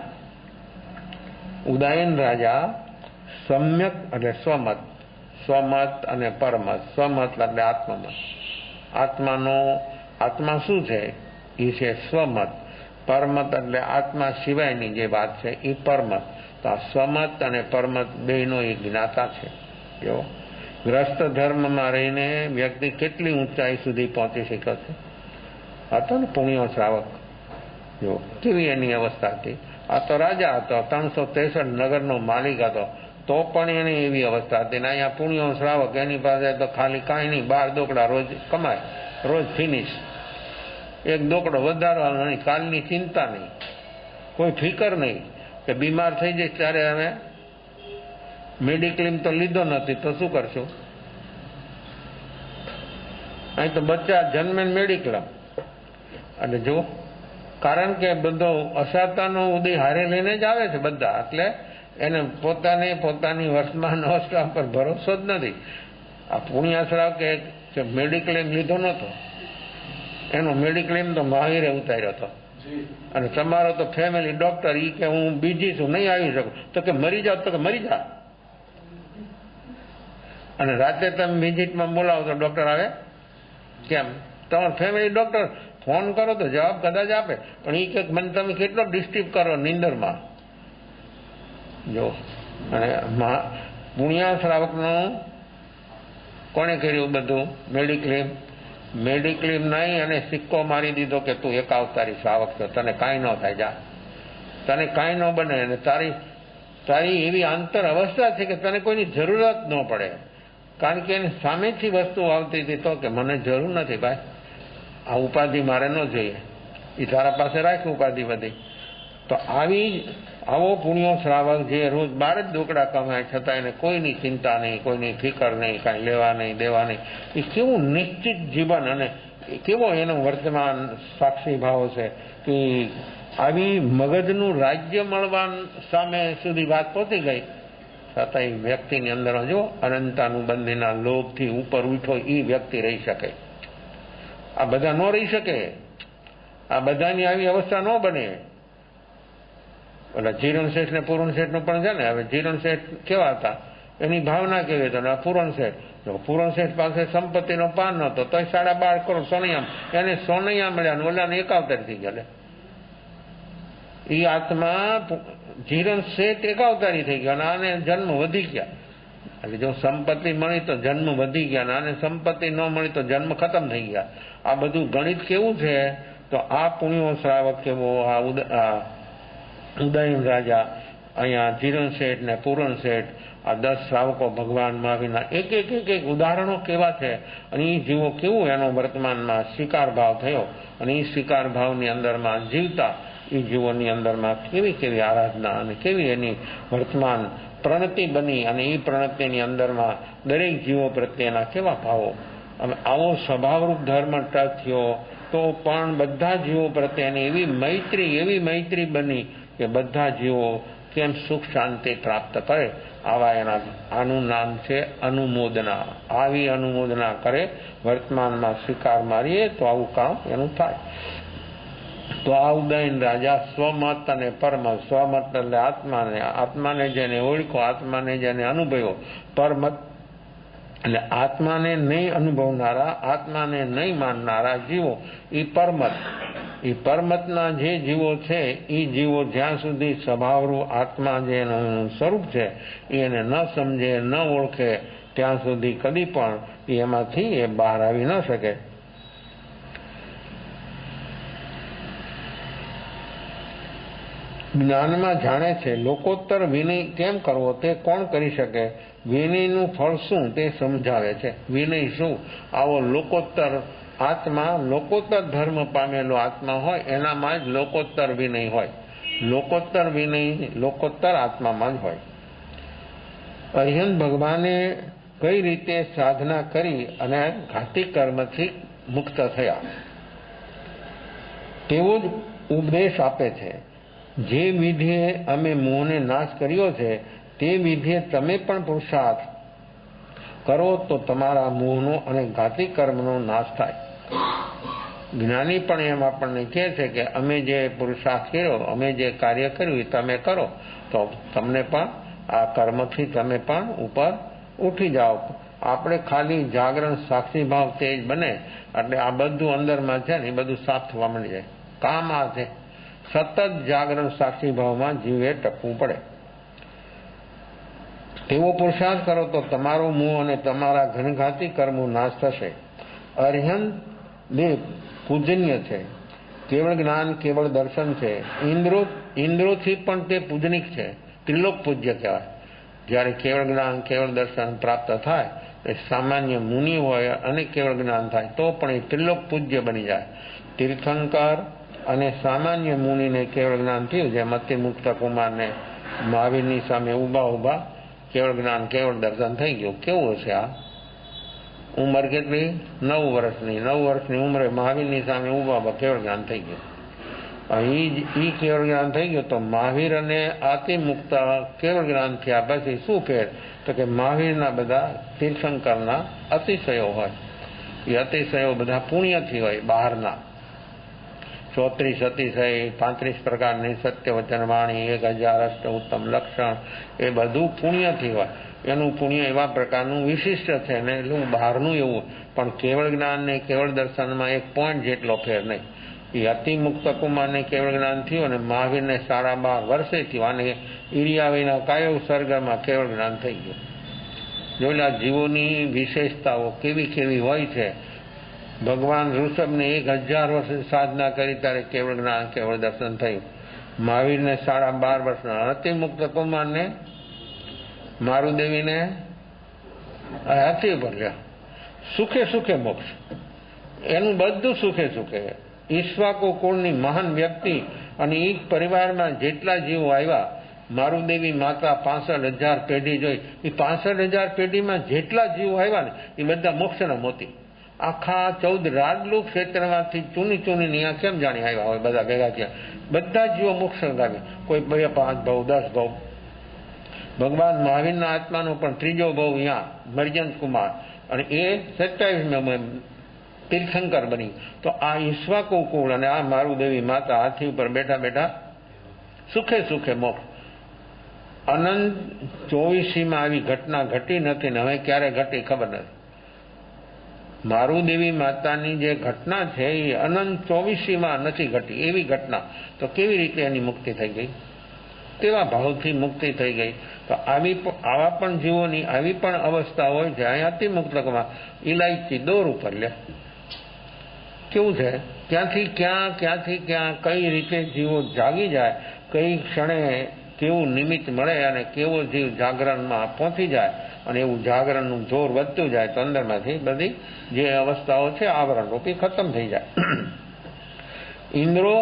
ઉદયન રાજા સમ્યક એટલે સ્વમત, સ્વમત અને પરમત. સ્વમત એટલે આત્મમત. આત્મા શું છે એ છે સ્વમત. પરમત એટલે આત્મા સિવાયની જે વાત છે એ પરમત. તો આ સ્વમત અને પરમત બેનો એ જ્ઞાતા છે. જો ગ્રસ્ત ધર્મમાં રહીને વ્યક્તિ કેટલી ઊંચાઈ સુધી પહોંચી શક્યો છે. હતો ને પુણ્યો શ્રાવક, જો કેવી એની અવસ્થા હતી. આ તો રાજા હતો, 363 નગરનો માલિક હતો, તો પણ એની એવી અવસ્થા હતી. ને અહીંયા પુણ્યો શ્રાવક, એની પાસે તો ખાલી કાંઈ નહીં, 12 દોકડા રોજ કમાય, રોજ ફિનિશ. એક દોકડો વધારવાનો નહીં, કાલની ચિંતા નહીં, કોઈ ફિકર નહીં કે બીમાર થઈ જાય ત્યારે હવે મેડિક્લેમ તો લીધો નથી તો શું કરશું. અહીં તો બચ્ચા જન્મે મેડિક્લેમ. અને જો કારણ કે બધો અસાતાનો ઉદય હારે લઈને જ આવે છે બધા, એટલે એને પોતાની વર્તમાન અવસ્થા પર ભરોસો જ નથી. આ પુણ્યાશ્રાવ કે મેડિક્લેમ લીધો નહોતો, એનો મેડિક્લેમ તો મહાવીરે ઉતાર્યો હતો. અને તમારો તો ફેમિલી ડોક્ટર ઈ કે હું બીજી છું, નહીં આવી શકું. તો કે મરી જાવ, તો કે મરી જા. અને રાતે તમે વિઝિટમાં બોલાવો તો ડોક્ટર આવે કેમ? તમારો ફેમિલી ડોક્ટર ફોન કરો તો જવાબ કદાચ આપે, પણ એ કે મને તમે કેટલો ડિસ્ટર્બ કરો નિંદરમાં. જો અને પુણ્યા શ્રાવકનું કોણે કર્યું બધું? મેડિક્લેમ નહીં, અને સિક્કો મારી દીધો કે તું એક અવતારી શ્રાવક છો, તને કાંઈ ન થાય, જા, તને કાંઈ ન બને. અને તારી એવી આંતર અવસ્થા છે કે તને કોઈની જરૂરત ન પડે, કારણ કે એને સામેથી વસ્તુ આવતી હતી તો કે મને જરૂર નથી ભાઈ, આ ઉપાધિ મારે ન જોઈએ, એ તારા પાસે રાખ ઉપાધિ બધી. તો આવો પુણ્યો શ્રાવક જે રોજ 12 જ દોકડા કમાય છતાં એને કોઈની ચિંતા નહીં, કોઈની ફિકર નહીં, કાંઈ લેવા નહીં દેવા નહીં, એ કેવું નિશ્ચિત જીવન અને કેવો એનો વર્તમાન સાક્ષી ભાવ છે કે આવી મગજનું રાજ્ય મળવા સામે સુધી વાત પહોંચી ગઈ. છતાં એ વ્યક્તિની અંદર જો અનંતાનુબંધીના લોભથી ઉપર ઉઠો એ વ્યક્તિ રહી શકે. આ બધા ન રહી શકે, આ બધાની આવી અવસ્થા ન બને. એટલે જીરણ શેઠ ને પૂરણ શેઠ નું પણ છે ને. હવે જીરણ શેઠ કેવા હતા, એની ભાવના કેવી હતી. પૂરણ શેઠ પાસે સંપત્તિનો પાન નહોતો તો 12.5 કરોડ સોનૈયા, એને સોનૈયા મળ્યા ને ઓલાને 71 થઈ ગયા. એ આત્મા જીરણ શેઠ 71 થઈ ગયા અને આને જન્મ વધી ગયા. એટલે જો સંપત્તિ મળી તો જન્મ વધી ગયા, અને સંપત્તિ ન મળી તો જન્મ ખતમ થઈ ગયા. આ બધું ગણિત કેવું છે? તો આ પુણ્યો શ્રાવક કેવો, આ ઉદયન રાજા, અહીંયા જીરણ શેઠ ને પૂરણ શેઠ, આ 10 શ્રાવકો ભગવાન મહાવીરના એક ઉદાહરણો કેવા છે. અને એ જીવો કેવું એનો વર્તમાનમાં સ્વીકાર ભાવ થયો, અને એ સ્વીકાર ભાવની અંદરમાં જીવતા એ જીવોની અંદરમાં કેવી આરાધના અને કેવી એની વર્તમાન પ્રણતિ બની, અને એ પ્રણતિની અંદરમાં દરેક જીવો પ્રત્યેના કેવા ભાવો. અને આવો સ્વભાવરૂપ ધર્મ ટચ થયો તો પણ બધા જીવો પ્રત્યેની એવી મૈત્રી બની કે બધા જીવો કેમ સુખ શાંતિ પ્રાપ્ત કરે. આનું નામ છે અનુમોદના. આવી અનુમોદના કરે, વર્તમાનમાં સ્વીકાર મારીએ તો આવું કામ એનું થાય. તો આ ઉદયન રાજા સ્વમત અને પરમત. સ્વમત એટલે આત્માને જેને ઓળખો, આત્માને જેને અનુભવ્યો. પરમત એટલે આત્માને નહીં અનુભવનારા, આત્માને નહીં માનનારા જીવો એ પરમત. એ પરમતના જે જીવો છે એ જીવો જ્યાં સુધી સ્વભાવરૂપ આત્મા જે એનું સ્વરૂપ છે એને ન સમજે, ન ઓળખે, ત્યાં સુધી કદી પણ એમાંથી એ બહાર આવી ન શકે. જ્ઞાનમાં જાણે છે, લોકોત્તર વિનય કેમ કરવો તે કોણ કરી શકે? વિનયનું ફળ શું તે સમજાવે છે. વિનય શું? આવો લોકોત્તર આત્મા, લોકોત્તર ધર્મ પામેલો આત્મા હોય એનામાં જ લોકોત્તર વિનય હોય. લોકોત્તર વિનય લોકોત્તર આત્મામાં જ હોય. અરિહંત ભગવાને કઈ રીતે સાધના કરી અને ઘાતી કર્મથી મુક્ત થયા, તેવું જ ઉપદેશ આપે છે, જે વિધિએ અમે મોહને નાશ કર્યો છે તે વિધિએ તમે પણ પુરુષાર્થ કરો તો તમારા મોહનો અને ઘાતી કર્મનો નાશ થાય. જ્ઞાની પણ એમ આપણને કહે છે કે અમે જે પુરુષાર્થ કર્યો, અમે જે કાર્ય કર્યું એ તમે કરો તો તમને પણ આ કર્મથી તમે પણ ઉપર ઉઠી જાઓ. આપણે ખાલી જાગરણ સાક્ષી ભાવ તેજ બને એટલે આ બધું અંદરમાં છે ને એ બધું સાફ થવા માંડી જાય. કામ આ છે, સતત જાગરણ સાક્ષી ભાવમાં જીવે ટકવું પડે. તેવો પુરુષાર્થ કરો તો તમારો મોહ અને તમારા ઘનઘાતી કર્મો નાશ થશે. અર્હંત દેવ પૂજનીય છે, કેવળ જ્ઞાન કેવળ દર્શન છે. ઇન્દ્રોથી પણ તે પૂજનિક છે, ત્રિલોક પૂજ્ય કહેવાય. જ્યારે કેવળ જ્ઞાન કેવળ દર્શન પ્રાપ્ત થાય એ સામાન્ય મુનિ હોય અને કેવળ જ્ઞાન થાય તો પણ એ ત્રિલોક પૂજ્ય બની જાય. તીર્થંકર અને સામાન્ય મુનિને કેવળ જ્ઞાન થયું, જેમ અતિ મુક્ત કુમારને મહાવીરની સામે ઊભા કેવળ જ્ઞાન કેવળ દર્શન થઈ ગયું. કેવું હશે આ? ઉંમર કેટલી? 9 વર્ષની. 9 વર્ષની ઉંમરે મહાવીરની સામે ઊભા કેવળ જ્ઞાન થઈ ગયું. એ કેવળ જ્ઞાન થઈ ગયું તો મહાવીર અને અતિ મુક્ત કેવળ જ્ઞાન થયા પછી શું ફેર? તો કે મહાવીરના બધા તીર્થંકરના અતિશયો હોય, એ અતિશયો બધા પુણ્યથી હોય. બહારના 34 અતિશય, 35 પ્રકારની સત્ય વચન વાણી, 1000 અષ્ટ ઉત્તમ લક્ષણ, એ બધું પુણ્યથી હોય. એનું પુણ્ય એવા પ્રકારનું વિશિષ્ટ છે ને એટલું બહારનું એવું. પણ કેવળ જ્ઞાન ને કેવળ દર્શનમાં 1 પોઈન્ટ જેટલો ફેર નહીં. એ અતિ મુક્ત કુમારને કેવળ જ્ઞાન થયું અને મહાવીરને 12.5 વર્ષે થયું અને ઈરિયા વિના કાયો સર્ગમાં કેવળ જ્ઞાન થઈ ગયું. જોયેલા જીવોની વિશેષતાઓ કેવી કેવી હોય છે. ભગવાન ઋષભને 1000 વર્ષે સાધના કરી ત્યારે કેવળ જ્ઞાન કેવળ દર્શન થયું. મહાવીરને 12.5 વર્ષના, અતિ મુક્ત કુમારને મારુદેવીને હાથી ઉપર ગયા. સુખે સુખે મોક્ષ, એનું બધું સુખે સુખે. ઈશ્વાકો કુળની મહાન વ્યક્તિ અને એ પરિવારમાં જેટલા જીવો આવ્યા, મારુદેવી માતા 65,000 પેઢી જોઈ. એ 65,000 પેઢીમાં જેટલા જીવો આવ્યા ને એ બધા મોક્ષના મોતી. આખા 14 રાજલોક ક્ષેત્રમાંથી ચૂની અહીંયા કેમ જાણી આવ્યા હોય બધા ભેગા થયા. બધા જીવો મોક્ષ ગામે, કોઈ 2, 5 ભાવ 10 ભાવ. ભગવાન મહાવીરના આત્માનો પણ 3જો ભાવ અહીંયા મર્જંત કુમાર અને એ 27 તીર્થંકર બની. તો આ ઈશ્વાકો કુળ અને આ મારુદેવી માતા હાથી ઉપર બેઠા સુખે સુખે મોક્ષ. અનંત 24માં આવી ઘટના ઘટી નથી ને હવે ક્યારે ઘટી ખબર નથી. મારુદેવી માતાની જે ઘટના છે એ અનંત 24માં નથી ઘટી એવી ઘટના. તો કેવી રીતે એની મુક્તિ થઈ ગઈ? તેવા ભાવથી મુક્તિ થઈ ગઈ. તો આવા પણ જીવોની આવી પણ અવસ્થા હોય છે. અહીંયા અતિ મુક્તમાં ઇલાયચી દોર ઉપર લે કેવું છે, ક્યાંથી ક્યાં કઈ રીતે જીવો જાગી જાય, કઈ ક્ષણે કેવું નિમિત્ત મળે અને કેવો જીવ જાગરણમાં પહોંચી જાય અને એવું જાગરણનું જોર વધતું જાય તો અંદરમાંથી બધી જે અવસ્થાઓ છે આવરણ રૂપી ખતમ થઈ જાય. ઇન્દ્રો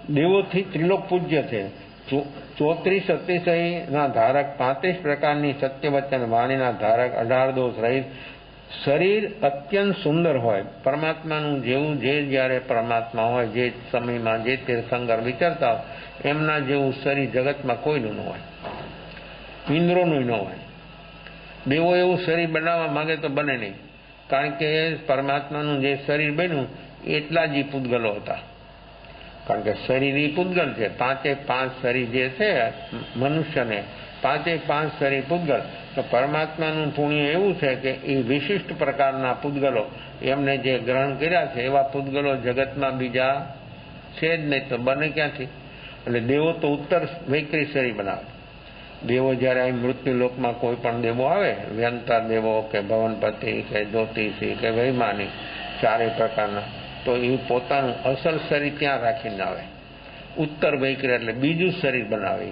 દેવોથી ત્રિલોક પૂજ્ય છે. 34 અતિશયના ધારક, 35 પ્રકારની સત્યવચન વાણીના ધારક, 18 દોષ રહિત. શરીર અત્યંત સુંદર હોય. પરમાત્માનું જેવું જ્યારે પરમાત્મા હોય, જે સમયમાં જે તીર્થંકર વિચારતા હોય એમના જેવું શરીર જગતમાં કોઈનું ન હોય, ઇન્દ્રોનું ન હોય. દેવો એવું શરીર બનાવવા માંગે તો બને નહીં, કારણ કે પરમાત્માનું જે શરીર બન્યું એટલા જ પૂતગલો હતા. કારણ કે શરીર એ પૂતગલ છે. 5 શરીર જે છે મનુષ્યને, 5 શરીર પૂતગલ. તો પરમાત્માનું પુણ્ય એવું છે કે એ વિશિષ્ટ પ્રકારના પૂતગલો એમને જે ગ્રહણ કર્યા છે એવા પૂતગલો જગતમાં બીજા છે જ નહીં, તો બને ક્યાંથી? એટલે દેવો તો ઉત્તર વૈકરી શરીર બનાવે. દેવો જ્યારે અહીં મૃત્યુ લોકમાં કોઈ પણ દેવો આવે, વ્યંતર દેવો કે ભવનપતિ કે જ્યોતિષી કે વૈમાનિક, 4 પ્રકારના, તો એ પોતાનું અસલ શરીર ત્યાં રાખીને આવે. ઉત્તર વૈકરી એટલે બીજું શરીર બનાવે.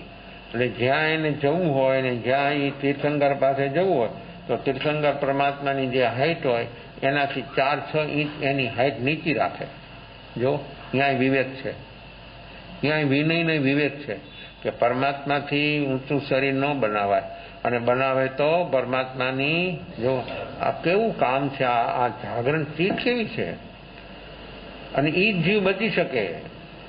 એટલે જ્યાં એને જવું હોય ને જ્યાં એ તીર્થંકર પાસે જવું હોય તો તીર્થંકર પરમાત્માની જે હાઈટ હોય એનાથી 4-6 ઇંચ એની હાઈટ નીચી રાખે. જો ત્યાં વિવેક છે, ત્યાં વિનયને વિવેક છે કે પરમાત્માથી ઊંચું શરીર ન બનાવાય, અને બનાવે તો પરમાત્માની જો આ કેવું કામ છે, આ જાગરણ ચીજ કેવી છે. અને એ જ જીવ બચી શકે.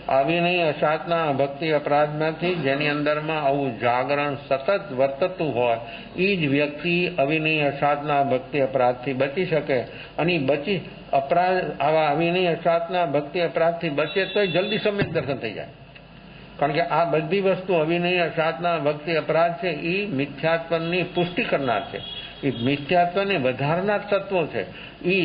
અવિનય અસાધના ભક્તિ અપરાધમાંથી જેની અંદરમાં આવું જાગરણ સતત વર્તતું હોય એ જ વ્યક્તિ અવિનય અસાધના ભક્તિ અપરાધથી બચી શકે. અને બચી અપરાધ આવા અવિનય અસાધના ભક્તિ અપરાધથી બચે તો જલ્દી સમ્યક દર્શન થઈ જાય. કારણ કે આ બધી વસ્તુ અવિનય અસાધના ભક્તિ અપરાધ છે એ મિથ્યાત્વની પુષ્ટિ કરનાર છે, એ મિથ્યાત્વને વધારનાર તત્વો છે. એ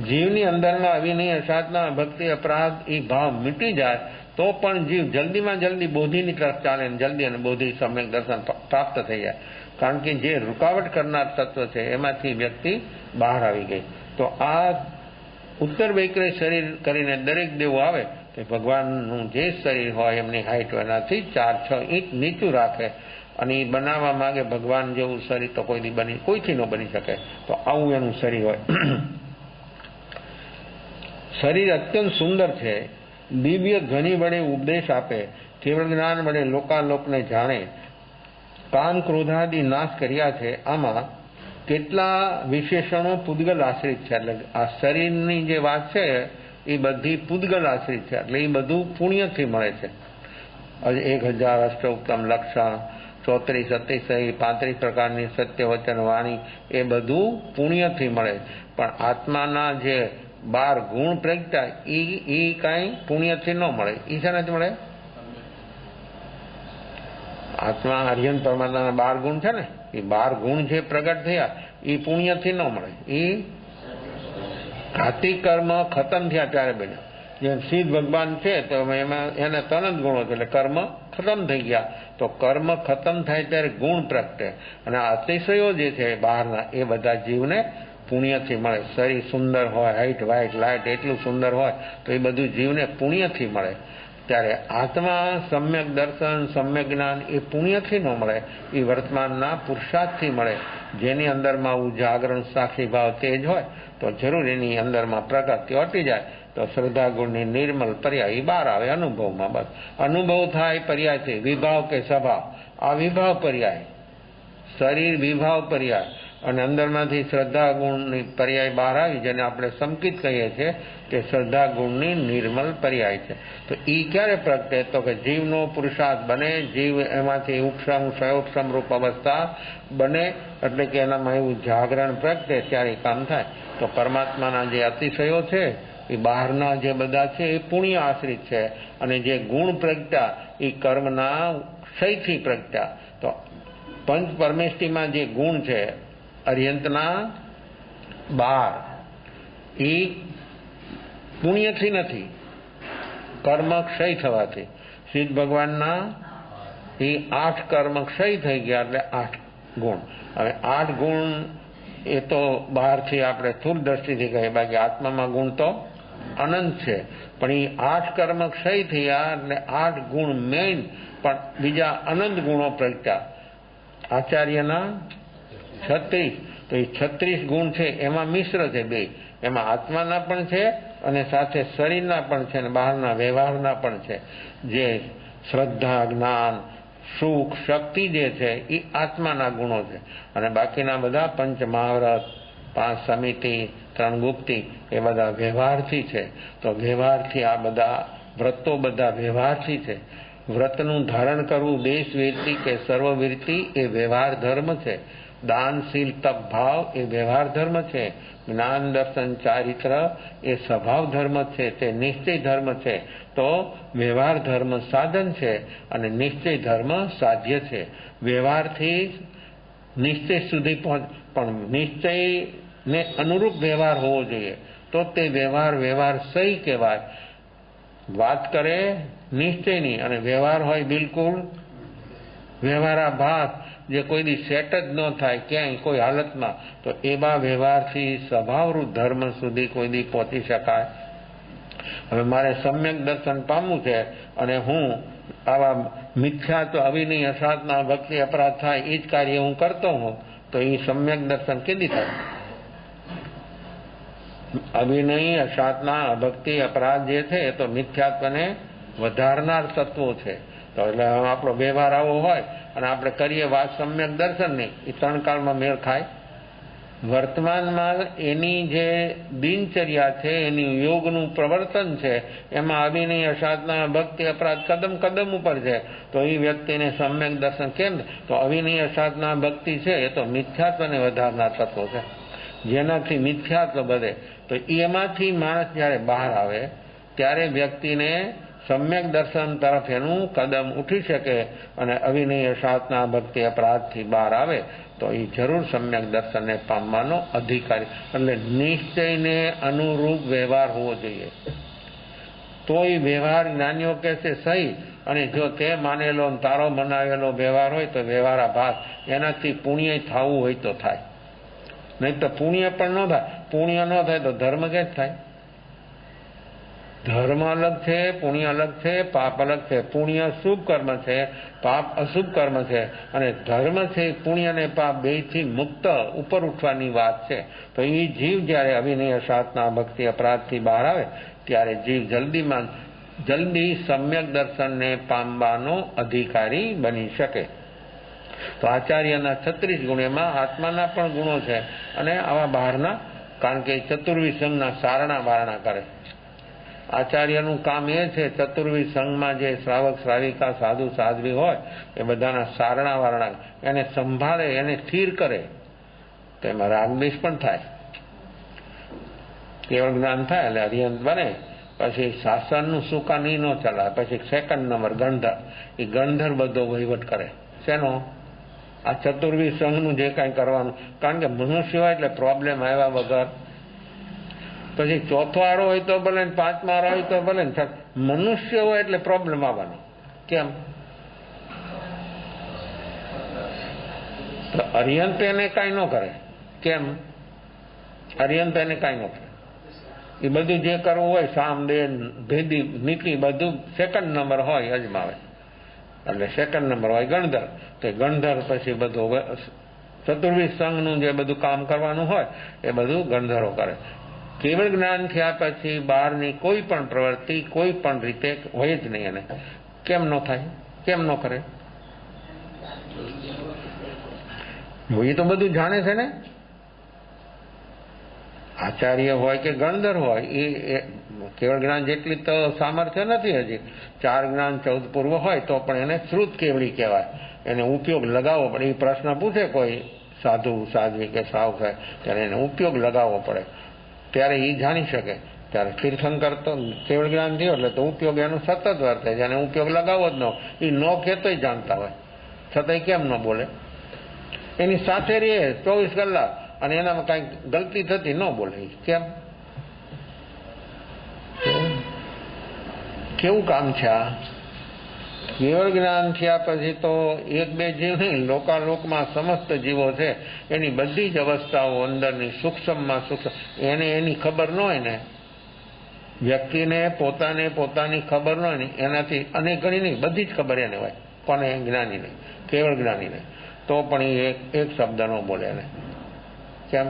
જીવની અંદરમાં અવિનય અસાધના ભક્તિ અપરાધ એ ભાવ મીટી જાય તો પણ જીવ જલ્દીમાં જલ્દી બોધિની તરફ ચાલે ને જલ્દી અને બોધિ સમ્યક દર્શન પ્રાપ્ત થઈ જાય. કારણ કે જે રૂકાવટ કરનાર તત્વ છે એમાંથી વ્યક્તિ બહાર આવી ગઈ. તો આ ઉત્તર વૈક્રય શરીર કરીને દરેક દેવો આવે તો ભગવાનનું જે શરીર હોય એમની હાઈટ એનાથી 4-6 ઇંચ નીચું રાખે અને એ બનાવવા માંગે ભગવાન જેવું શરીર તો કોઈથી ન બની શકે. તો આવું એનું શરીર હોય. શરીર અત્યંત સુંદર છે. દિવ્ય ધ્વનિ વડે ઉપદેશ આપે, કેવળ જ્ઞાન વડે લોકાલોકને જાણે, કામ ક્રોધાદિ નાશ કર્યા છે. આમાં કેટલા વિશેષણો પૂદગલ આશ્રિત છે. એટલે આ શરીરની જે વાત છે એ બધી પૂદગલ આશ્રિત છે. એટલે એ બધું પુણ્યથી મળે છે. 1000 અષ્ટોત્તમ લક્ષણ, 34 અતિશય, 35 પ્રકારની સત્ય વચન વાણી, એ બધું પુણ્યથી મળે. પણ આત્માના જે 12 ગુણ પ્રગટ્યા એ કાંઈ પુણ્યથી ન મળે. એ શાનાથી મળે? આત્મા હરિયન પરમાત્માના 12 ગુણ છે ને, એ 12 ગુણ જે પ્રગટ થયા એ પુણ્યથી ન મળે. એ ઘાતી કર્મ ખતમ થયા ત્યારે બન્યા. જેમ સિદ્ધ ભગવાન છે તો એમાં એને 3 ગુણો છે, એટલે કર્મ ખતમ થઈ ગયા. તો કર્મ ખતમ થાય ત્યારે ગુણ પ્રગટે. અને અતિશયો જે છે બહારના એ બધા જીવને પુણ્યથી મળે. શરીર સુંદર હોય, હાઈટ વાઇટ લાઇટ એટલું સુંદર હોય તો એ બધું જીવને પુણ્યથી મળે. ત્યારે આત્મા સમ્યક દર્શન સમ્યક જ્ઞાન એ પુણ્યથી ન મળે, એ વર્તમાનના પુરુષાર્થથી મળે. જેની અંદરમાં આવું જાગરણ સાક્ષી ભાવ તેજ હોય તો જરૂર એની અંદરમાં પ્રગતિ અટી જાય. તો શ્રદ્ધા ગુણની નિર્મલ પર્યાય બહાર આવે અનુભવમાં. બસ અનુભવ થાય પર્યાયથી વિભાવ કે સ્વભાવ. આ વિભાવ પર્યાય, શરીર વિભાવ પર્યાય અને અંદરમાંથી શ્રદ્ધા ગુણની પર્યાય બહાર આવી, જેને આપણે સંકિત કહીએ છીએ કે શ્રદ્ધા ગુણની નિર્મલ પર્યાય છે. તો એ ક્યારે પ્રગટે? તો કે જીવનો પુરુષાર્થ બને, જીવ એમાંથી ઉપસમ સયોપસમ રૂપ અવસ્થા બને, એટલે કે એનામાં એવું જાગરણ પ્રગટે ત્યારે કામ થાય. તો પરમાત્માના જે અતિશયો છે એ બહારના જે બધા છે એ પુણ્ય આશ્રિત છે, અને જે ગુણ પ્રગટ્યા એ કર્મના ક્ષયથી પ્રગટ્યા. તો પંચ પરમેષ્ટિમાં જે ગુણ છે અર્યંતના 12 એ પુણ્યથી નથી, કર્મ ક્ષય થવાથી. સિદ્ધ ભગવાનના એ 8 કર્મ ક્ષય થઈ ગયા, એટલે 8 ગુણ. હવે 8 ગુણ એ તો બહારથી આપણે સ્થૂળ દ્રષ્ટિથી કહીએ, બાકી આત્મામાં ગુણ તો અનંત છે. પણ એ 8 કર્મ ક્ષય થયા એટલે 8 ગુણ મેઇન, પણ બીજા અનંત ગુણો પ્રગટ્યા. આચાર્યના 36, તો એ 36 ગુણ છે એમાં મિશ્ર છે બે. એમાં આત્માના પણ છે અને સાથે શરીરના પણ છે અને બહારના વ્યવહારના પણ છે. જે શ્રદ્ધા જ્ઞાન સુખ શક્તિ જે છે એ આત્માના ગુણો છે, અને બાકીના બધા 5 મહાવ્રત 5 સમિતિ 3 ગુપ્તિ એ બધા વ્યવહારથી છે. તો વ્યવહારથી આ બધા વ્રતો બધા વ્યવહારથી છે. વ્રતનું ધારણ કરવું દેશવીરતી કે સર્વવીરતી એ વ્યવહાર ધર્મ છે. દાનશીલ તપ ભાવ એ વ્યવહાર ધર્મ છે. જ્ઞાન દર્શન ચારિત્ર એ સ્વભાવ ધર્મ છે, તે નિશ્ચય ધર્મ છે. તો વ્યવહાર ધર્મ સાધન છે અને નિશ્ચય ધર્મ સાધ્ય છે. વ્યવહારથી નિશ્ચય સુધી પણ નિશ્ચયને અનુરૂપ વ્યવહાર હોવો જોઈએ, તો તે વ્યવહાર સહી કહેવાય. વાત કરે નિશ્ચયની અને વ્યવહાર હોય બિલકુલ વ્યવહારાભાસ, જે કોઈ દી સેટ જ ન થાય ક્યાંય કોઈ હાલતમાં, તો એવા વ્યવહારથી સ્વભાવરૂપ ધર્મ સુધી કોઈ દી પહોંચી શકાય. હવે મારે સમ્યક દર્શન પામવું છે અને હું આવા મિથ્યાત્વ અવિનય અસાધના ભક્તિ અપરાધ થાય એ જ કાર્ય હું કરતો હોઉં, તો એ સમ્યક દર્શન કેદી થાય? અવિનય અસાધના અભક્તિ અપરાધ જે છે એ તો મિથ્યાત્વને વધારનાર તત્વો છે. તો એટલે આપણો વ્યવહાર આવો હોય અને આપણે કરીએ વાત સમ્યક દર્શનની, એ 3 કાળમાં મેળ ખાય વર્તમાનમાં એની જે દિનચર્યા છે, એની યોગનું પ્રવર્તન છે, એમાં અવિનય સાધના ભક્તિ અપરાધ કદમ કદમ ઉપર છે. તો એ વ્યક્તિને સમ્યક દર્શન કેમ? તો અવિનય સાધના ભક્તિ છે એ તો મિથ્યાત્વને વધારનાર તત્વો છે, જેનાથી મિથ્યાત્વ બધે. તો એમાંથી માણસ જ્યારે બહાર આવે ત્યારે વ્યક્તિને સમ્યક દર્શન તરફ એનું કદમ ઉઠી શકે અને અવિનય સાધના ભક્તિ અપરાધથી બહાર આવે તો એ જરૂર સમ્યક દર્શનને પામવાનો અધિકારી, એટલે નિશ્ચયને અનુરૂપ વ્યવહાર હોવો જોઈએ. તો એ વ્યવહાર જ્ઞાનીઓ કહે છે સહી, અને જો તે માનેલો તારો બનાવેલો વ્યવહાર હોય તો વ્યવહાર આભાસ, એનાથી પુણ્ય થવું હોય તો થાય, નહીં તો પુણ્ય પણ ન થાય. પુણ્ય ન થાય તો ધર્મ કે જ થાય. ધર્મ અલગ છે, પુણ્ય અલગ છે, પાપ અલગ છે. પુણ્ય શુભ કર્મ છે, પાપ અશુભ કર્મ છે, અને ધર્મ છે પુણ્ય અને પાપ બેથી મુક્ત ઉપર ઉઠવાની વાત છે. તો એ જીવ જ્યારે અવિનય સાધના ભક્તિ અપરાધથી બહાર આવે ત્યારે જીવ જલ્દી સમ્યક દર્શનને પામવાનો અધિકારી બની શકે. તો આચાર્યના 36 ગુણ, એમાં આત્માના પણ ગુણો છે અને આવા બહારના, કારણ કે ચતુર્વિધ સંઘના સારણા વારણા કરે. આચાર્યનું કામ એ છે ચતુર્વિધ સંઘમાં જે શ્રાવક શ્રાવિકા સાધુ સાધ્વી હોય એ બધાના સારણા વારણા, એને સંભાળે, એને સ્થિર કરે. તો એમાં રાગદ્વેષ પણ થાય, કેવળ જ્ઞાન થાય એટલે અરિહંત બને. પછી શાસનનું સુકાની ન ચલાવે. પછી 2nd નંબર ગણધર, એ ગણધર બધો વહીવટ કરે. શેનો? આ ચતુર્વિધ સંઘનું જે કાંઈ કરવાનું, કારણ કે મનુષ્ય હોય એટલે પ્રોબ્લેમ આવ્યા વગર. પછી 4થો આરો હોય તો ભલે, 5મો આરો હોય તો ભલે, મનુષ્ય હોય એટલે પ્રોબ્લેમ આવવાનો. કેમ? તો અરિહંત એને કાંઈ ન કરે. કેમ? અરિહંત એને કાંઈ ન કરે. એ બધું જે કરવું હોય સામ દેન ભેદી નીતિ બધું 2nd નંબર હોય અજમાવે, એટલે 2nd નંબર હોય ગણધર. તો ગણધર પછી બધું ચતુર્વિધ સંઘનું જે બધું કામ કરવાનું હોય એ બધું ગણધરો કરે. કેવળ જ્ઞાન થયા પછી બહારની કોઈ પણ પ્રવૃત્તિ કોઈ પણ રીતે હોય જ નહીં. એને કેમ ન થાય? કેમ ન કરે? એ તો બધું જાણે છે ને. આચાર્ય હોય કે ગણધર હોય, એ કેવળ જ્ઞાન જેટલી તો સામર્થ્ય નથી હજી. 4 જ્ઞાન 14 પૂર્વ હોય તો પણ એને શ્રુત કેવળી કહેવાય. એને ઉપયોગ લગાવવો પડે. એ પ્રશ્ન પૂછે કોઈ સાધુ સાધ્વી કે સાવ થાય ત્યારે એને ઉપયોગ લગાવવો પડે, ત્યારે એ જાણી શકે. ત્યારે તીર્થંકર તો કેવળ જ્ઞાન થયો એટલે તો ઉપયોગ એનો સતત વર્તે, જેને ઉપયોગ લગાવવો જ ન, એ ન કહેતોય જાણતા હોય છતાંય કેમ ન બોલે? એની સાથે રહે 24 કલાક અને એનામાં કાંઈક ગલતી થતી ન બોલે. કેમ? કેવું કામ છે આ? કેવળ જ્ઞાન થયા પછી તો 1-2 જીવ નહીં, લોકાલોકમાં સમસ્ત જીવો છે એની બધી જ અવસ્થાઓ અંદરની સૂક્ષ્મમાં સૂક્ષ્મ એને એની ખબર ન હોય ને, વ્યક્તિને પોતાને પોતાની ખબર ન હોય ને, એનાથી અનેક ગણી નહીં, બધી જ ખબર એને હોય. કોને? જ્ઞાની નહીં, કેવળ જ્ઞાની નહીં. તો પણ એ એક શબ્દ ન બોલે એને. કેમ?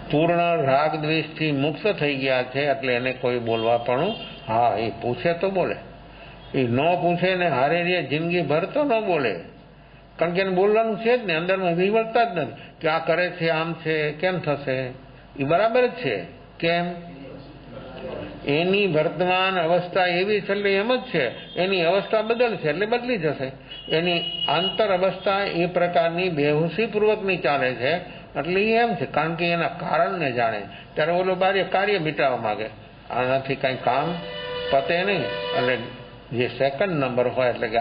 પૂર્ણ રાગ દ્વેષથી મુક્ત થઈ ગયા છે એટલે એને કોઈ બોલવા પણ, હા એ પૂછે તો બોલે, એ ન પૂછે ને હારે રે જિંદગી ભર તો ન બોલે, કારણ કે એને બોલવાનું છે જ ને, અંદરમાં વિવરતા જ નથી કે આ કરે છે, આમ છે, કેમ થશે? એ બરાબર જ છે. કેમ? એની વર્તમાન અવસ્થા એવી છે એટલે એમ જ છે. એની અવસ્થા બદલશે એટલે બદલી જશે. એની આંતર અવસ્થા એ પ્રકારની બેહોશીપૂર્વકની ચાલે છે એટલે એમ છે, કારણ કે એના કારણને જાણે. ત્યારે ઓલો કાર્ય મિટાવવા માંગે, આનાથી કાંઈ કામ પતે નહીં. એટલે જે 2nd નંબર હોય એટલે કે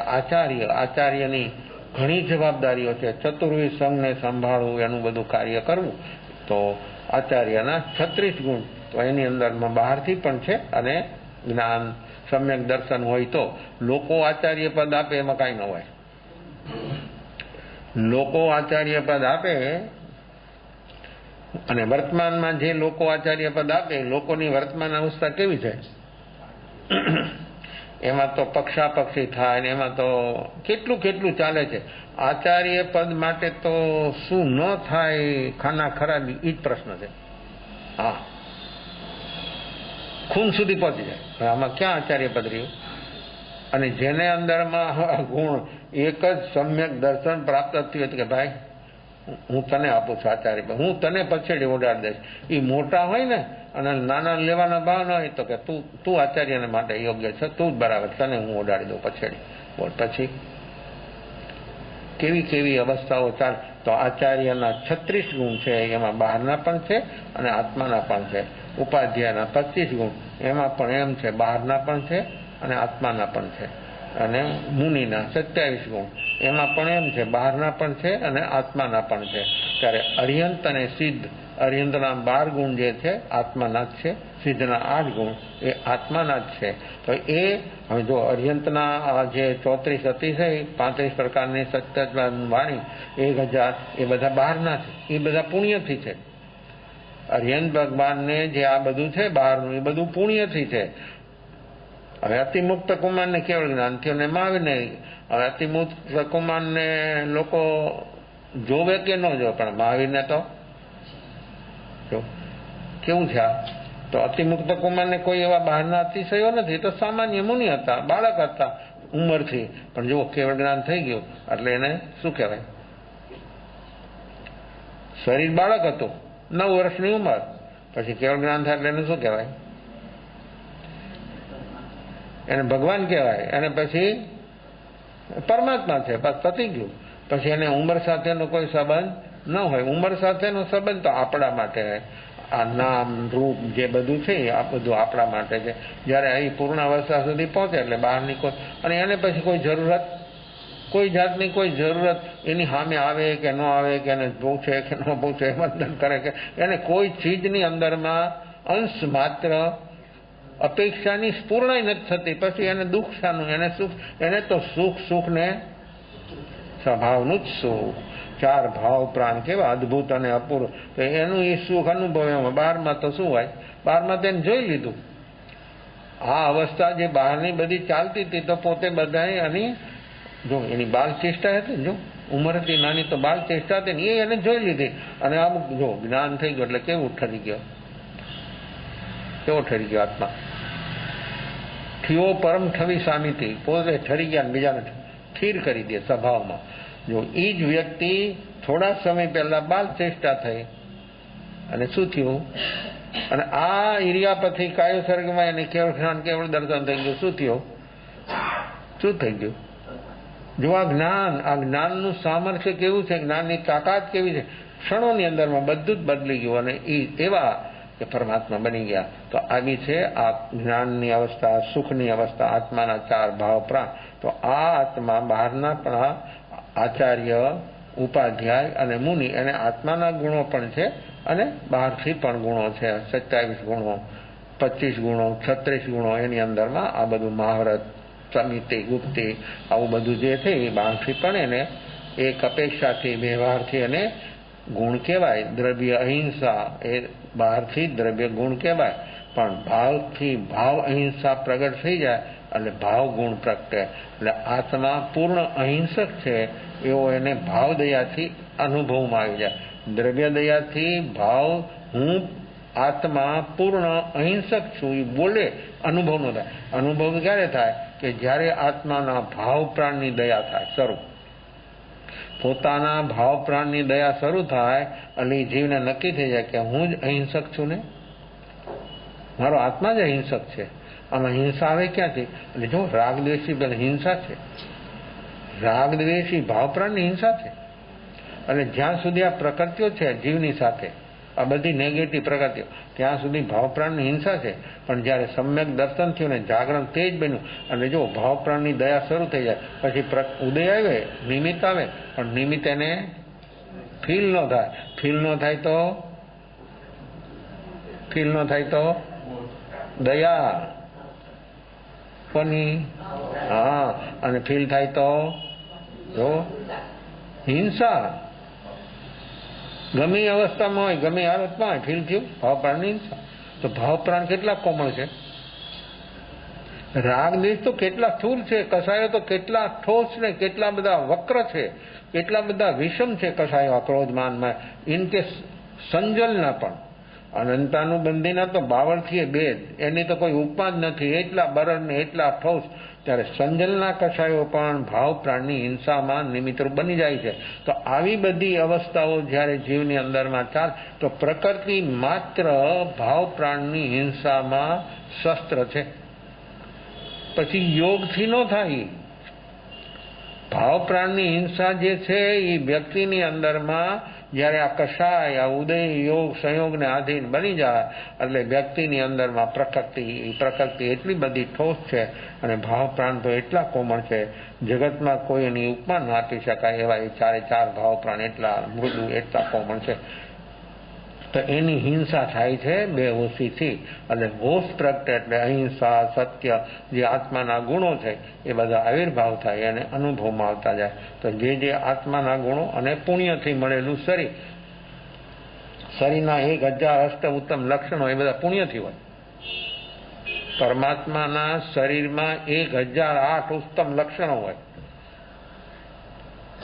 આચાર્યની ઘણી જવાબદારીઓ છે. ચતુર્વિધ સંઘને સંભાળવું, એનું બધું કાર્ય કરવું. તો આચાર્યના 36 ગુણ તો એની અંદરમાં બહારથી પણ છે અને જ્ઞાન સમ્યક દર્શન હોય તો. લોકો આચાર્ય પદ આપે એમાં કાંઈ ન હોય. લોકો આચાર્ય પદ આપે અને વર્તમાનમાં જે લોકો આચાર્ય પદ આપે, લોકોની વર્તમાન અવસ્થા કેવી છે? એમાં તો પક્ષાપક્ષી થાય ને એમાં તો કેટલું કેટલું ચાલે છે. આચાર્ય પદ માટે તો શું ન થાય ખાના ખરાબી, એ જ પ્રશ્ન છે. હા, ખૂન સુધી પહોંચી જાય. આમાં ક્યાં આચાર્ય પદ રહ્યું? અને જેને અંદરમાં ગુણ એક જ સમ્યક દર્શન પ્રાપ્ત થયું કે ભાઈ હું તને આપું છું આચાર્ય, હું તને પછેડી ઓડાડી દઈશ. એ મોટા હોય ને અને નાના લેવાના ભાવ ન હોય તો કે તું આચાર્યને માટે યોગ્ય છે, તું જ બરાબર, તને હું ઓડાડી દઉં પછેડી. બોલ પછી કેવી કેવી અવસ્થાઓ ચાલે. તો આચાર્યના 36 ગુણ છે, એમાં બહારના પણ છે અને આત્માના પણ છે. ઉપાધ્યાયના 25 ગુણ, એમાં પણ એમ છે, બહારના પણ છે અને આત્માના પણ છે. અને મુનિના 27 ગુણ, એમાં પણ એમ છે, બહારના પણ છે અને આત્માના પણ છે. ત્યારે અર્યંત અને સિદ્ધ, અર્યંતના 12 ગુણ જે છે આત્માના જ છે, સિદ્ધના 8 ગુણ એ આત્માના જ છે. તો એ હવે જો અર્યંતના જે 34 અતિશય 35 પ્રકારની સત્ય વાણી 1000 એ બધા બહારના છે, એ બધા પુણ્યથી છે. અર્યંત ભગવાનને જે આ બધું છે બહારનું એ બધું પુણ્યથી છે. હવે અતિમુક્ત કુમારને કેવળ જ્ઞાન થયું ને એમાં આવે ને. હવે અતિમુક્ત કુમારને લોકો જોવે કે ન જોવે, પણ મહાવીરને તો જો કેવું છે આ. તો અતિમુક્ત કુમારને કોઈ એવા બહારના અતિશયો નથી, તો સામાન્ય મુનિ હતા, બાળક હતા ઉંમરથી, પણ જો કેવળ જ્ઞાન થઈ ગયું એટલે એને શું કહેવાય, શરીર બાળક હતું, 9 વર્ષની ઉંમર, પછી કેવળ જ્ઞાન થાય એટલે એને શું કહેવાય, એને ભગવાન કહેવાય. અને પછી પરમાત્મા છે, બસ પતી ગયું. પછી એને ઉંમર સાથેનો કોઈ સંબંધ ન હોય. ઉંમર સાથેનો સંબંધ તો આપણા માટે, આ નામ રૂપ જે બધું છે આ બધું આપણા માટે છે. જ્યારે અહીં પૂર્ણ અવસ્થા સુધી પહોંચે એટલે બહારની કોઈ, અને એને પછી કોઈ જરૂરત, કોઈ જાતની કોઈ જરૂરત એની સામે આવે કે ન આવે, કે એને પૂછે કે ન પૂછે, વંદન કરે કે એને કોઈ ચીજની અંદરમાં અંશ માત્ર અપેક્ષાની પૂર્ણ નથી થતી. પછી એને દુઃખ શાનું, એને સુખ, એને તો સુખ ને સ્વભાવનું જ સુખ. 4 ભાવ પ્રાણ કેવા અદભુત અને અપૂર્વ, તો એનું એ સુખ અનુભવ. એમાં બહારમાં તો શું હોય, બહારમાં તેને જોઈ લીધું. આ અવસ્થા જે બહારની બધી ચાલતી હતી તો પોતે બધાએ એની જો એની બાલ ચેષ્ટા હતી, જો ઉંમર હતી નાની તો બાલ ચેષ્ટા હતી ને એ એને જોઈ લીધી. અને અમુક જો જ્ઞાન થઈ ગયું એટલે કેવું ઠરી ગયો, કેવો ઠરી ગયો આત્મા. થયો પરમ ઠવી સામીથી, પોતે ઠરી ગયા બીજાને સ્થિર કરી દે સ્વભાવમાં. જો એ જ વ્યક્તિ થોડા સમય પહેલા બાલ ચેષ્ટા થઈ અને શું થયું, અને આ ઇરિયાપથી કાયો સર્ગમાં એને કેવળ જ્ઞાન કેવળ દર્શન થઈ ગયું. શું થયું, શું થઈ ગયું? જો આ જ્ઞાનનું સામર્થ્ય કેવું છે, જ્ઞાનની તાકાત કેવી છે, ક્ષણોની અંદરમાં બધું જ બદલી ગયું અને એ એવા કે પરમાત્મા બની ગયા. તો આવી છે આ જ્ઞાનની અવસ્થા, સુખની અવસ્થા, આત્માના 4 ભાવ પ્રાણ. તો આ આત્મા બહારના પણ આચાર્ય, ઉપાધ્યાય અને મુનિ, એને આત્માના ગુણો પણ છે અને બહારથી પણ ગુણો છે. 27 ગુણો, 25 ગુણો, 36 ગુણો એની અંદરમાં આ બધું મહાવ્રત, સમિતિ, ગુપ્તિ, આવું બધું જે છે એ બહારથી પણ એને એક અપેક્ષાથી, વ્યવહારથી એને ગુણ કહેવાય. દ્રવ્ય અહિંસા એ બહારથી દ્રવ્ય ગુણ કહેવાય, પણ ભાવથી ભાવ અહિંસા પ્રગટ થઈ જાય એટલે ભાવ ગુણ પ્રગટે. એટલે આત્મા પૂર્ણ અહિંસક છે એવો એને ભાવ દયાથી અનુભવમાં આવી જાય. દ્રવ્ય દયાથી ભાવ, હું આત્મા પૂર્ણ અહિંસક છું એ બોલે, અનુભવ ન થાય. અનુભવ ક્યારે થાય કે જ્યારે આત્માના ભાવ પ્રાણની દયા થાય શરૂ, પોતાના ભાવ પ્રાણની દયા શરૂ થાય એટલે જીવને નક્કી થઈ જાય કે હું જ અહિંસક છું ને, મારો આત્મા જ અહિંસક છે. આમાં હિંસા આવે ક્યાંથી? એટલે જો રાગ દ્વેષી પેલા હિંસા છે, રાગ દ્વેષી ભાવ પ્રાણની હિંસા છે. એટલે જ્યાં સુધી આ પ્રકૃતિઓ છે જીવની સાથે, આ બધી નેગેટિવ પ્રકૃતિઓ, ત્યાં સુધી ભાવ પ્રાણની હિંસા છે. પણ જ્યારે સમ્યક દર્શન થયું ને જાગરણ તેજ બન્યું અને જો ભાવ પ્રાણની દયા શરૂ થઈ જાય પછી ઉદય આવે, નિમિત્ત આવે, પણ નિમિત્ત એને ફીલ ન થાય. ફીલ ન થાય તો દયા કોની? હા, અને ફીલ થાય તો જો હિંસા. ગમે અવસ્થામાં હોય, ગમે હાલતમાં હોય, ફીલ થયું ભાવ પ્રાણની હિંસા. તો ભાવ પ્રાણ કેટલા કોમળ છે, રાગ દ્વેષ તો કેટલા સ્થૂળ છે, કસાયો તો કેટલા ઠોસ ને કેટલા બધા વક્ર છે, કેટલા બધા વિષમ છે કસાયો ક્રોધ માનમાં. ઇન કે સંજલના પણ અનંતાનું બંધીના તો બાવળથી બે જ, એની તો કોઈ ઉપમા જ નથી. એટલા બરડ ને એટલા ઠોસ. ત્યારે સંજલના કષાયો પણ ભાવ પ્રાણની હિંસામાં નિમિત્તરૂપ બની જાય છે. તો આવી બધી અવસ્થાઓ જ્યારે જીવની અંદરમાં ચાલે તો પ્રકૃતિ માત્ર ભાવ પ્રાણની હિંસામાં શસ્ત્ર છે. પછી યોગથી ન થાય. ભાવ પ્રાણની હિંસા જે છે એ વ્યક્તિની અંદરમાં જ્યારે આ કષાય, આ ઉદય યોગ સંયોગને આધીન બની જાય એટલે વ્યક્તિની અંદરમાં પ્રકૃતિ એટલી બધી ઠોસ છે અને ભાવ પ્રાણ તો એટલા કોમળ છે, જગતમાં કોઈ એની ઉપમા ના આપી શકાય એવા એ ચારે ચાર ભાવ પ્રાણ એટલા મૃદુ, એટલા કોમળ છે. તો એની હિંસા થાય છે બે હોશીથી. એટલે હોશ પ્રગટે એટલે અહિંસા, સત્ય, જે આત્માના ગુણો છે એ બધા આવિર્ભાવ થાય અને અનુભવમાં આવતા જાય. તો જે આત્માના ગુણો અને પુણ્યથી મળેલું શરીરના 1000 અષ્ટ ઉત્તમ લક્ષણો એ બધા પુણ્યથી હોય. પરમાત્માના શરીરમાં 1008 ઉત્તમ લક્ષણો હોય,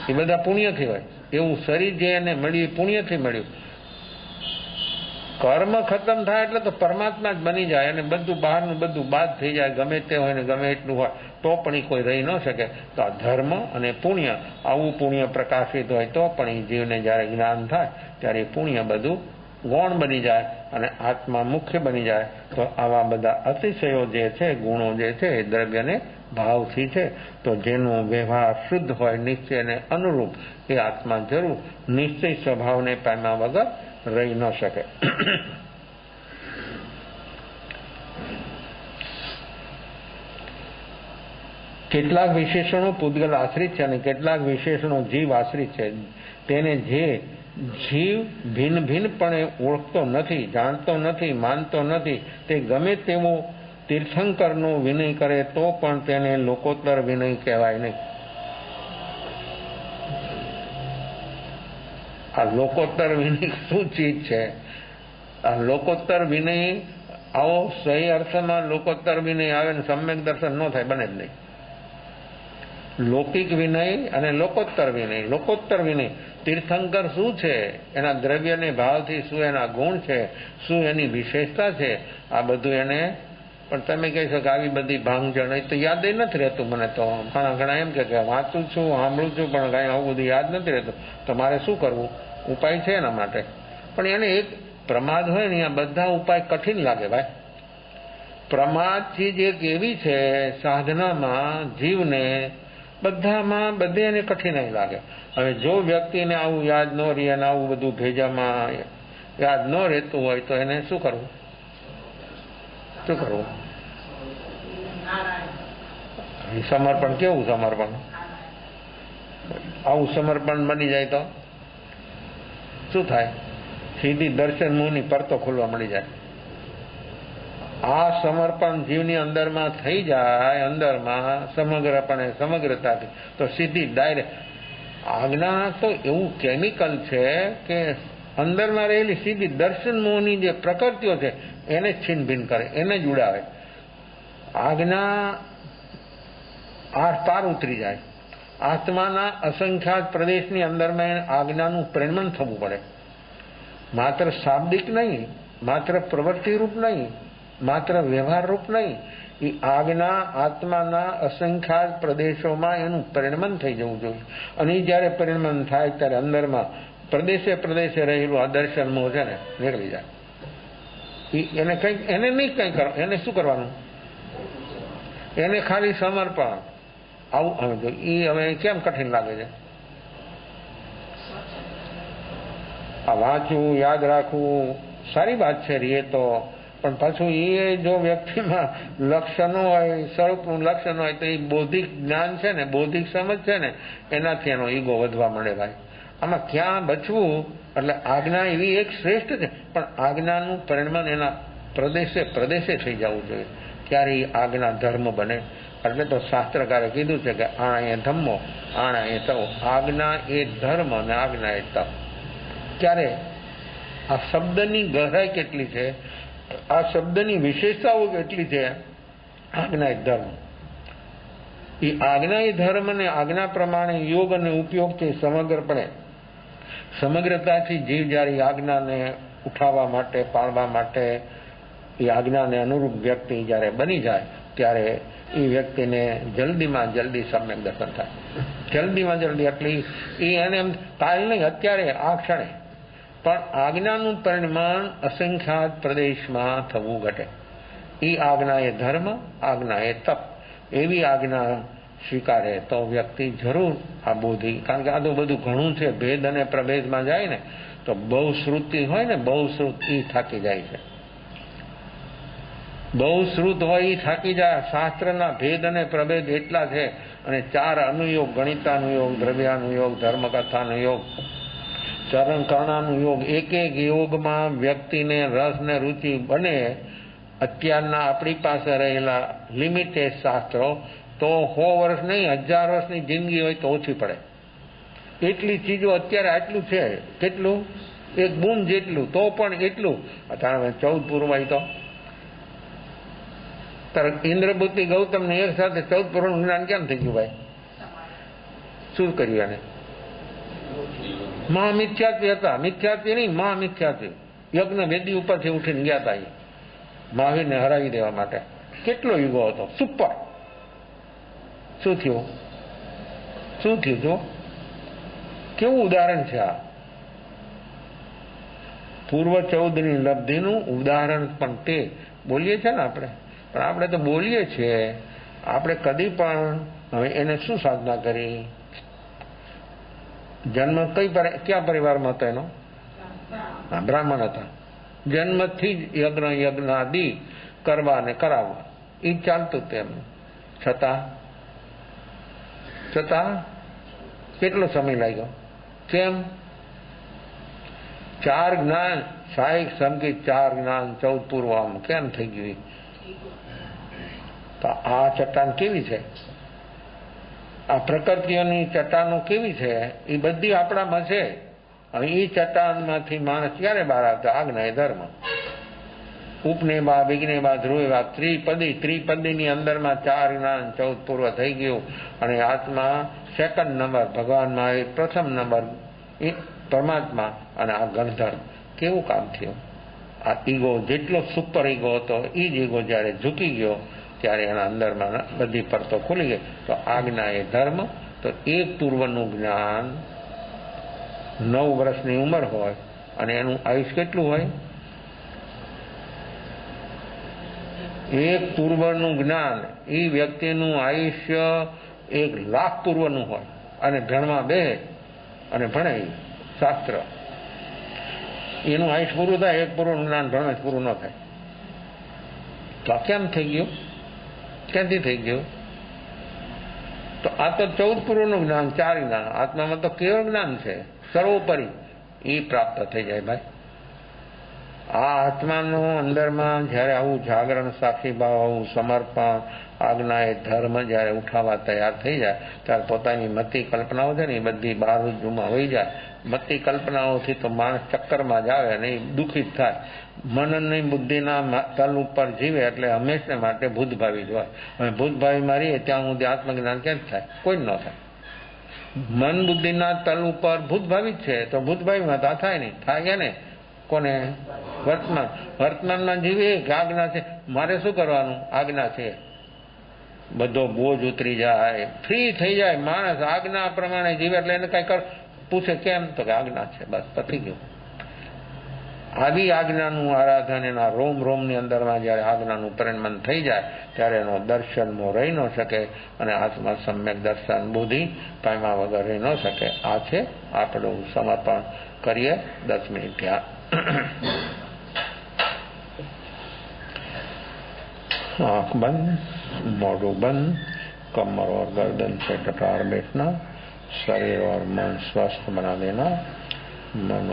એ બધા પુણ્યથી હોય. એવું શરીર જે એને મળ્યું પુણ્યથી મળ્યું. કર્મ ખતમ થાય એટલે તો પરમાત્મા જ બની જાય અને બધું બહારનું બધું બાદ થઈ જાય. ગમે તે હોય ને ગમે એટલું હોય તો પણ કોઈ રહી ન શકે. તો આ ધર્મ અને પુણ્ય, આવું પુણ્ય પ્રકાશિત હોય તો પણ એ જીવને જ્યારે જ્ઞાન થાય ત્યારે પુણ્ય બધું ગૌણ બની જાય અને આત્મા મુખ્ય બની જાય. તો આવા બધા અતિશયો જે છે, ગુણો જે છે એ દ્રવ્યને ભાવથી છે. તો જેનો વ્યવહાર શુદ્ધ હોય, નિશ્ચયને અનુરૂપ, એ આત્મા જરૂર નિશ્ચય સ્વભાવને પામ્યા વગર રહી ન શકે. કેટલાક વિશેષણો પૂતગલ આશ્રિત છે અને કેટલાક વિશેષણો જીવ આશ્રિત છે. તેને જે જીવ ભિન્ન ભિન્નપણે ઓળખતો નથી, જાણતો નથી, માનતો નથી, તે ગમે તેવો તીર્થંકરનો વિનય કરે તો પણ તેને લોકોત્તર વિનય કહેવાય નહીં. આ લોકોત્તર વિનય શું ચીજ છે? આ લોકોત્તર વિનય આવો સહી અર્થમાં લોકોત્તર વિનય આવે ને સમ્યક દર્શન ન થાય, બને જ નહીં. લૌકિક વિનય અને લોકોત્તર વિનય. લોકોત્તર વિનય તીર્થંકર શું છે, એના દ્રવ્યને ભાવથી શું એના ગુણ છે, શું એની વિશેષતા છે, આ બધું એને. પણ તમે કહી શકો આવી બધી ભાંગજણ એ તો યાદ નથી રહેતું. મને તો ઘણા એમ કે વાંચું છું, સાંભળું છું, પણ કાંઈ આવું બધું યાદ નથી રહેતું. તો મારે શું કરવું? ઉપાય છે એના માટે. પણ એને એક પ્રમાદ હોય ને, આ બધા ઉપાય કઠિન લાગે ભાઈ. પ્રમાદ ચીજ એક એવી છે સાધનામાં જીવને બધામાં બધે એને કઠિનાઈ લાગે. હવે જો વ્યક્તિને આવું યાદ ન રહે અને આવું બધું ભેજામાં યાદ ન રહેતું હોય તો એને શું કરવું? સમર્પણ. કેવું સમર્પણ? આવું સમર્પણ બની જાય તો શું થાય? સીધી દર્શન મુહની પરતો ખોલવા મળી જાય. આ સમર્પણ જીવની અંદરમાં થઈ જાય, અંદરમાં સમગ્રપણે, સમગ્રતાથી, તો સીધી ડાયરેક્ટ. આજ્ઞા તો એવું કેમિકલ છે કે અંદરમાં રહેલી સીધી દર્શન મોહની જે પ્રકૃતિઓ છે એને છીન ભીન કરે, એને જ ઉડાવે. આજ્ઞા આર પાર ઉતરી જાય. આત્માના અસંખ્યાત પ્રદેશની અંદરમાં આજ્ઞાનું પ્રેરમણ થવું પડે. માત્ર શાબ્દિક નહીં, માત્ર પ્રવૃત્તિરૂપ નહીં, માત્ર વ્યવહાર રૂપ નહીં. એ આજ્ઞા આત્માના અસંખ્યાત પ્રદેશોમાં એનું પરિણમન થઈ જવું જોઈએ. અને એ જયારે પરિણમન થાય ત્યારે અંદરમાં પ્રદેશે પ્રદેશે રહેલું આ દર્શન મોહ છે ને નીકળી જાય. એને કંઈક એને નહીં કંઈ કરો, એને શું કરવાનું? એને ખાલી સમર્પણ. આવું એ હવે કેમ કઠિન લાગે છે? આ વાંચવું, યાદ રાખવું સારી વાત છે એ તો, પણ પાછું એ જો વ્યક્તિમાં લક્ષણો હોય, સ્વરૂપનું લક્ષણ હોય તો એ બૌદ્ધિક જ્ઞાન છે ને, બૌદ્ધિક સમજ છે ને, એનાથી એનો ઈગો વધવા મળે ભાઈ. આમાં ક્યાં બચવું? એટલે આજ્ઞા એવી એક શ્રેષ્ઠ છે, પણ આજ્ઞાનું પરિણમન એના પ્રદેશે પ્રદેશે થઈ જવું જોઈએ, ત્યારે એ આજ્ઞા ધર્મ બને. એટલે તો શાસ્ત્રકારે કીધું છે કે આણા એ ધમ્મો, આણા એ તવ. આજ્ઞા એ ધર્મ અને આજ્ઞા એ તવ. ક્યારે? આ શબ્દની ગહરાઈ કેટલી છે, આ શબ્દની વિશેષતાઓ કેટલી છે. આજ્ઞા એ ધર્મ. એ આજ્ઞા એ ધર્મ અને આજ્ઞા પ્રમાણે યોગ અને ઉપયોગથી સમગ્રપણે, સમગ્રતાથી જીવ જ્યારે આજ્ઞાને ઉઠાવવા માટે, પાળવા માટે એ આજ્ઞાને અનુરૂપ વ્યક્તિ જ્યારે બની જાય ત્યારે એ વ્યક્તિને જલ્દીમાં જલ્દી સમ્યક દર્શન થાય. જલ્દીમાં જલ્દી એટલે એ એને એમ કાલ નહીં, અત્યારે આ ક્ષણે. પણ આજ્ઞાનું પરિમાણ અસંખ્યાત પ્રદેશમાં થવું ઘટે. એ આજ્ઞા એ ધર્મ, આજ્ઞા એ તપ. એવી આજ્ઞા સ્વીકારે તો વ્યક્તિ જરૂર આ બોધિ, કારણ કે આ તો બધું ઘણું છે, ભેદ અને પ્રભેદમાં જાય ને તો બહુ શ્રુતિ હોય ને, બહુ શ્રુત એ થાકી જાય છે. બહુ શ્રુત હોય એ થાકી જાય. શાસ્ત્રના ભેદ અને પ્રભેદ એટલા છે, અને 4 અનુયોગ, ગણિતાનુયોગ, દ્રવ્યાનુયોગ, ધર્મકથાનુયોગ, ચરણ કર્ણાનુયોગ, એક યોગમાં વ્યક્તિને રસ ને રુચિ બને. અત્યારના આપણી પાસે રહેલા લિમિટેડ શાસ્ત્રો તો 100 વર્ષ નહીં, 1000 વર્ષની જિંદગી હોય તો ઓછી પડે. એટલી ચીજો અત્યારે આટલું છે. કેટલું? એક બૂમ જેટલું, તો પણ એટલું. અત્યારે 14 પૂર્વાય તો ઇન્દ્રબુદ્ધિ ગૌતમને એક સાથે 14 પૂર્વનું જ્ઞાન કેમ થઈ ગયું ભાઈ? શું કર્યું એને? મહામિથ્યાત્વી હતા. મિથ્યાત્વી નહીં, મહામિથ્યાત્વી. યજ્ઞ વેદી ઉપરથી ઉઠીને ગયા હતા એ મહાવીરને હરાવી દેવા માટે. કેટલો યુગો હતો, સુપર. શું થયું? શું થયું? જો કેવું ઉદાહરણ છે આ. પૂર્વ 14ની લબ્ધિનું ઉદાહરણ પણ તે બોલીએ છે ને આપણે. પણ આપણે તો બોલીએ છીએ, આપણે કદી પણ હવે એને શું સાધના કરી? જન્મ ક્યાં પરિવારમાં હતો એનો? બ્રાહ્મણ હતા. જન્મથી જ યજ્ઞાદિ કરવા અને કરાવવા એ ચાલતું તેમનું. છતાં કેટલો સમય લાગ્યો? કેમ? 4 જ્ઞાન, સાહિક સંગીત, 4 જ્ઞાન, 14 પૂર્વ આમ કેમ થઈ ગયું? તો આ ચટ્ટાન કેવી છે? આ પ્રકૃતિઓની ચટ્ટાનો કેવી છે? એ બધી આપણામાં છે. હવે એ ચટ્ટાનમાંથી માણસ ક્યારે બહાર આવતો? આજ્ઞા એ ધર્મ. ઉપને બા, વિઘ્ને બા, ધ્રુવે બા, ત્રિપદીની અંદરમાં 4 જ્ઞાન, 14 પૂર્વ થઈ ગયું. અને આત્મા સેકન્ડ નંબર, ભગવાનમાં એ પ્રથમ નંબર, એ પરમાત્મા. અને આ ગણધર્મ કેવું કામ થયું? આ ઈગો જેટલો સુપર ઈગો હતો, એ જ ઈગો જયારે ઝૂકી ગયો ત્યારે એના અંદરમાં બધી પરતો ખુલી ગઈ. તો આજ્ઞા એ ધર્મ. તો એક પૂર્વનું જ્ઞાન 9 વર્ષની ઉંમર હોય અને એનું આયુષ્ય કેટલું હોય? એક પૂર્વનું જ્ઞાન એ વ્યક્તિનું આયુષ્ય 1 લાખ પૂર્વનું હોય. અને ભણવા બે અને ભણે શાસ્ત્ર, એનું આયુષ્ય પૂરું થાય. એક પૂર્વનું જ્ઞાન ભણવા પૂરું ન થાય. તો આ કેમ થઈ ગયું? ક્યાંથી થઈ ગયું? તો આ તો 14 પૂર્વનું જ્ઞાન, 4 જ્ઞાન. આત્મામાં તો કેવળ જ્ઞાન છે, સર્વોપરી. એ પ્રાપ્ત થઈ જાય ભાઈ. આ આત્માનું અંદરમાં જયારે આવું જાગરણ, સાક્ષી ભાવ, આવું સમર્પણ, આજ્ઞા એ ધર્મ જયારે ઉઠાવવા તૈયાર થઈ જાય ત્યારે પોતાની મતિ કલ્પનાઓ છે ને એ બધી બહાર જુમા હોઈ જાય. મતિ કલ્પનાઓથી તો માણસ ચક્કરમાં જ આવે અને એ દુઃખિત થાય. મનની બુદ્ધિના તલ ઉપર જીવે એટલે હંમેશા માટે ભૂતભાવી જ હોય. હવે ભૂતભાવી મારીએ ત્યાં સુધી આત્મજ્ઞાન કેમ થાય? કોઈ જ ન થાય. મન બુદ્ધિના તલ ઉપર ભૂતભાવી જ છે તો ભૂતભાવીમાં તો થાય નહીં. થાય ને કોને? વર્તમાનમાં જીવે કે આજ્ઞા છે? મારે શું કરવાનું? આજ્ઞા છે. બધો બોજ ઉતરી જાય, ફ્રી થઈ જાય માણસ. આજ્ઞા પ્રમાણે જીવે એટલે એને કઈ પૂછે કેમ? તો કે આજ્ઞા છે, બસ પતી ગયું. આવી આજ્ઞાનું આરાધન એના રોમ રોમની અંદરમાં જયારે આજ્ઞાનું પરિણમન થઈ જાય ત્યારે એનો દર્શનમાં રહી ન શકે અને આત્મા સમ્યક દર્શન બુદ્ધિ પામ્યા વગર રહી ન શકે. આ છે આપણું સમર્પણ. કરીએ 10 મિનિટ ત્યાં. आँख बंद, मोढ़ू बंद, कमर और गर्दन से टटार बैठना, शरीर और मन स्वस्थ बना देना, मन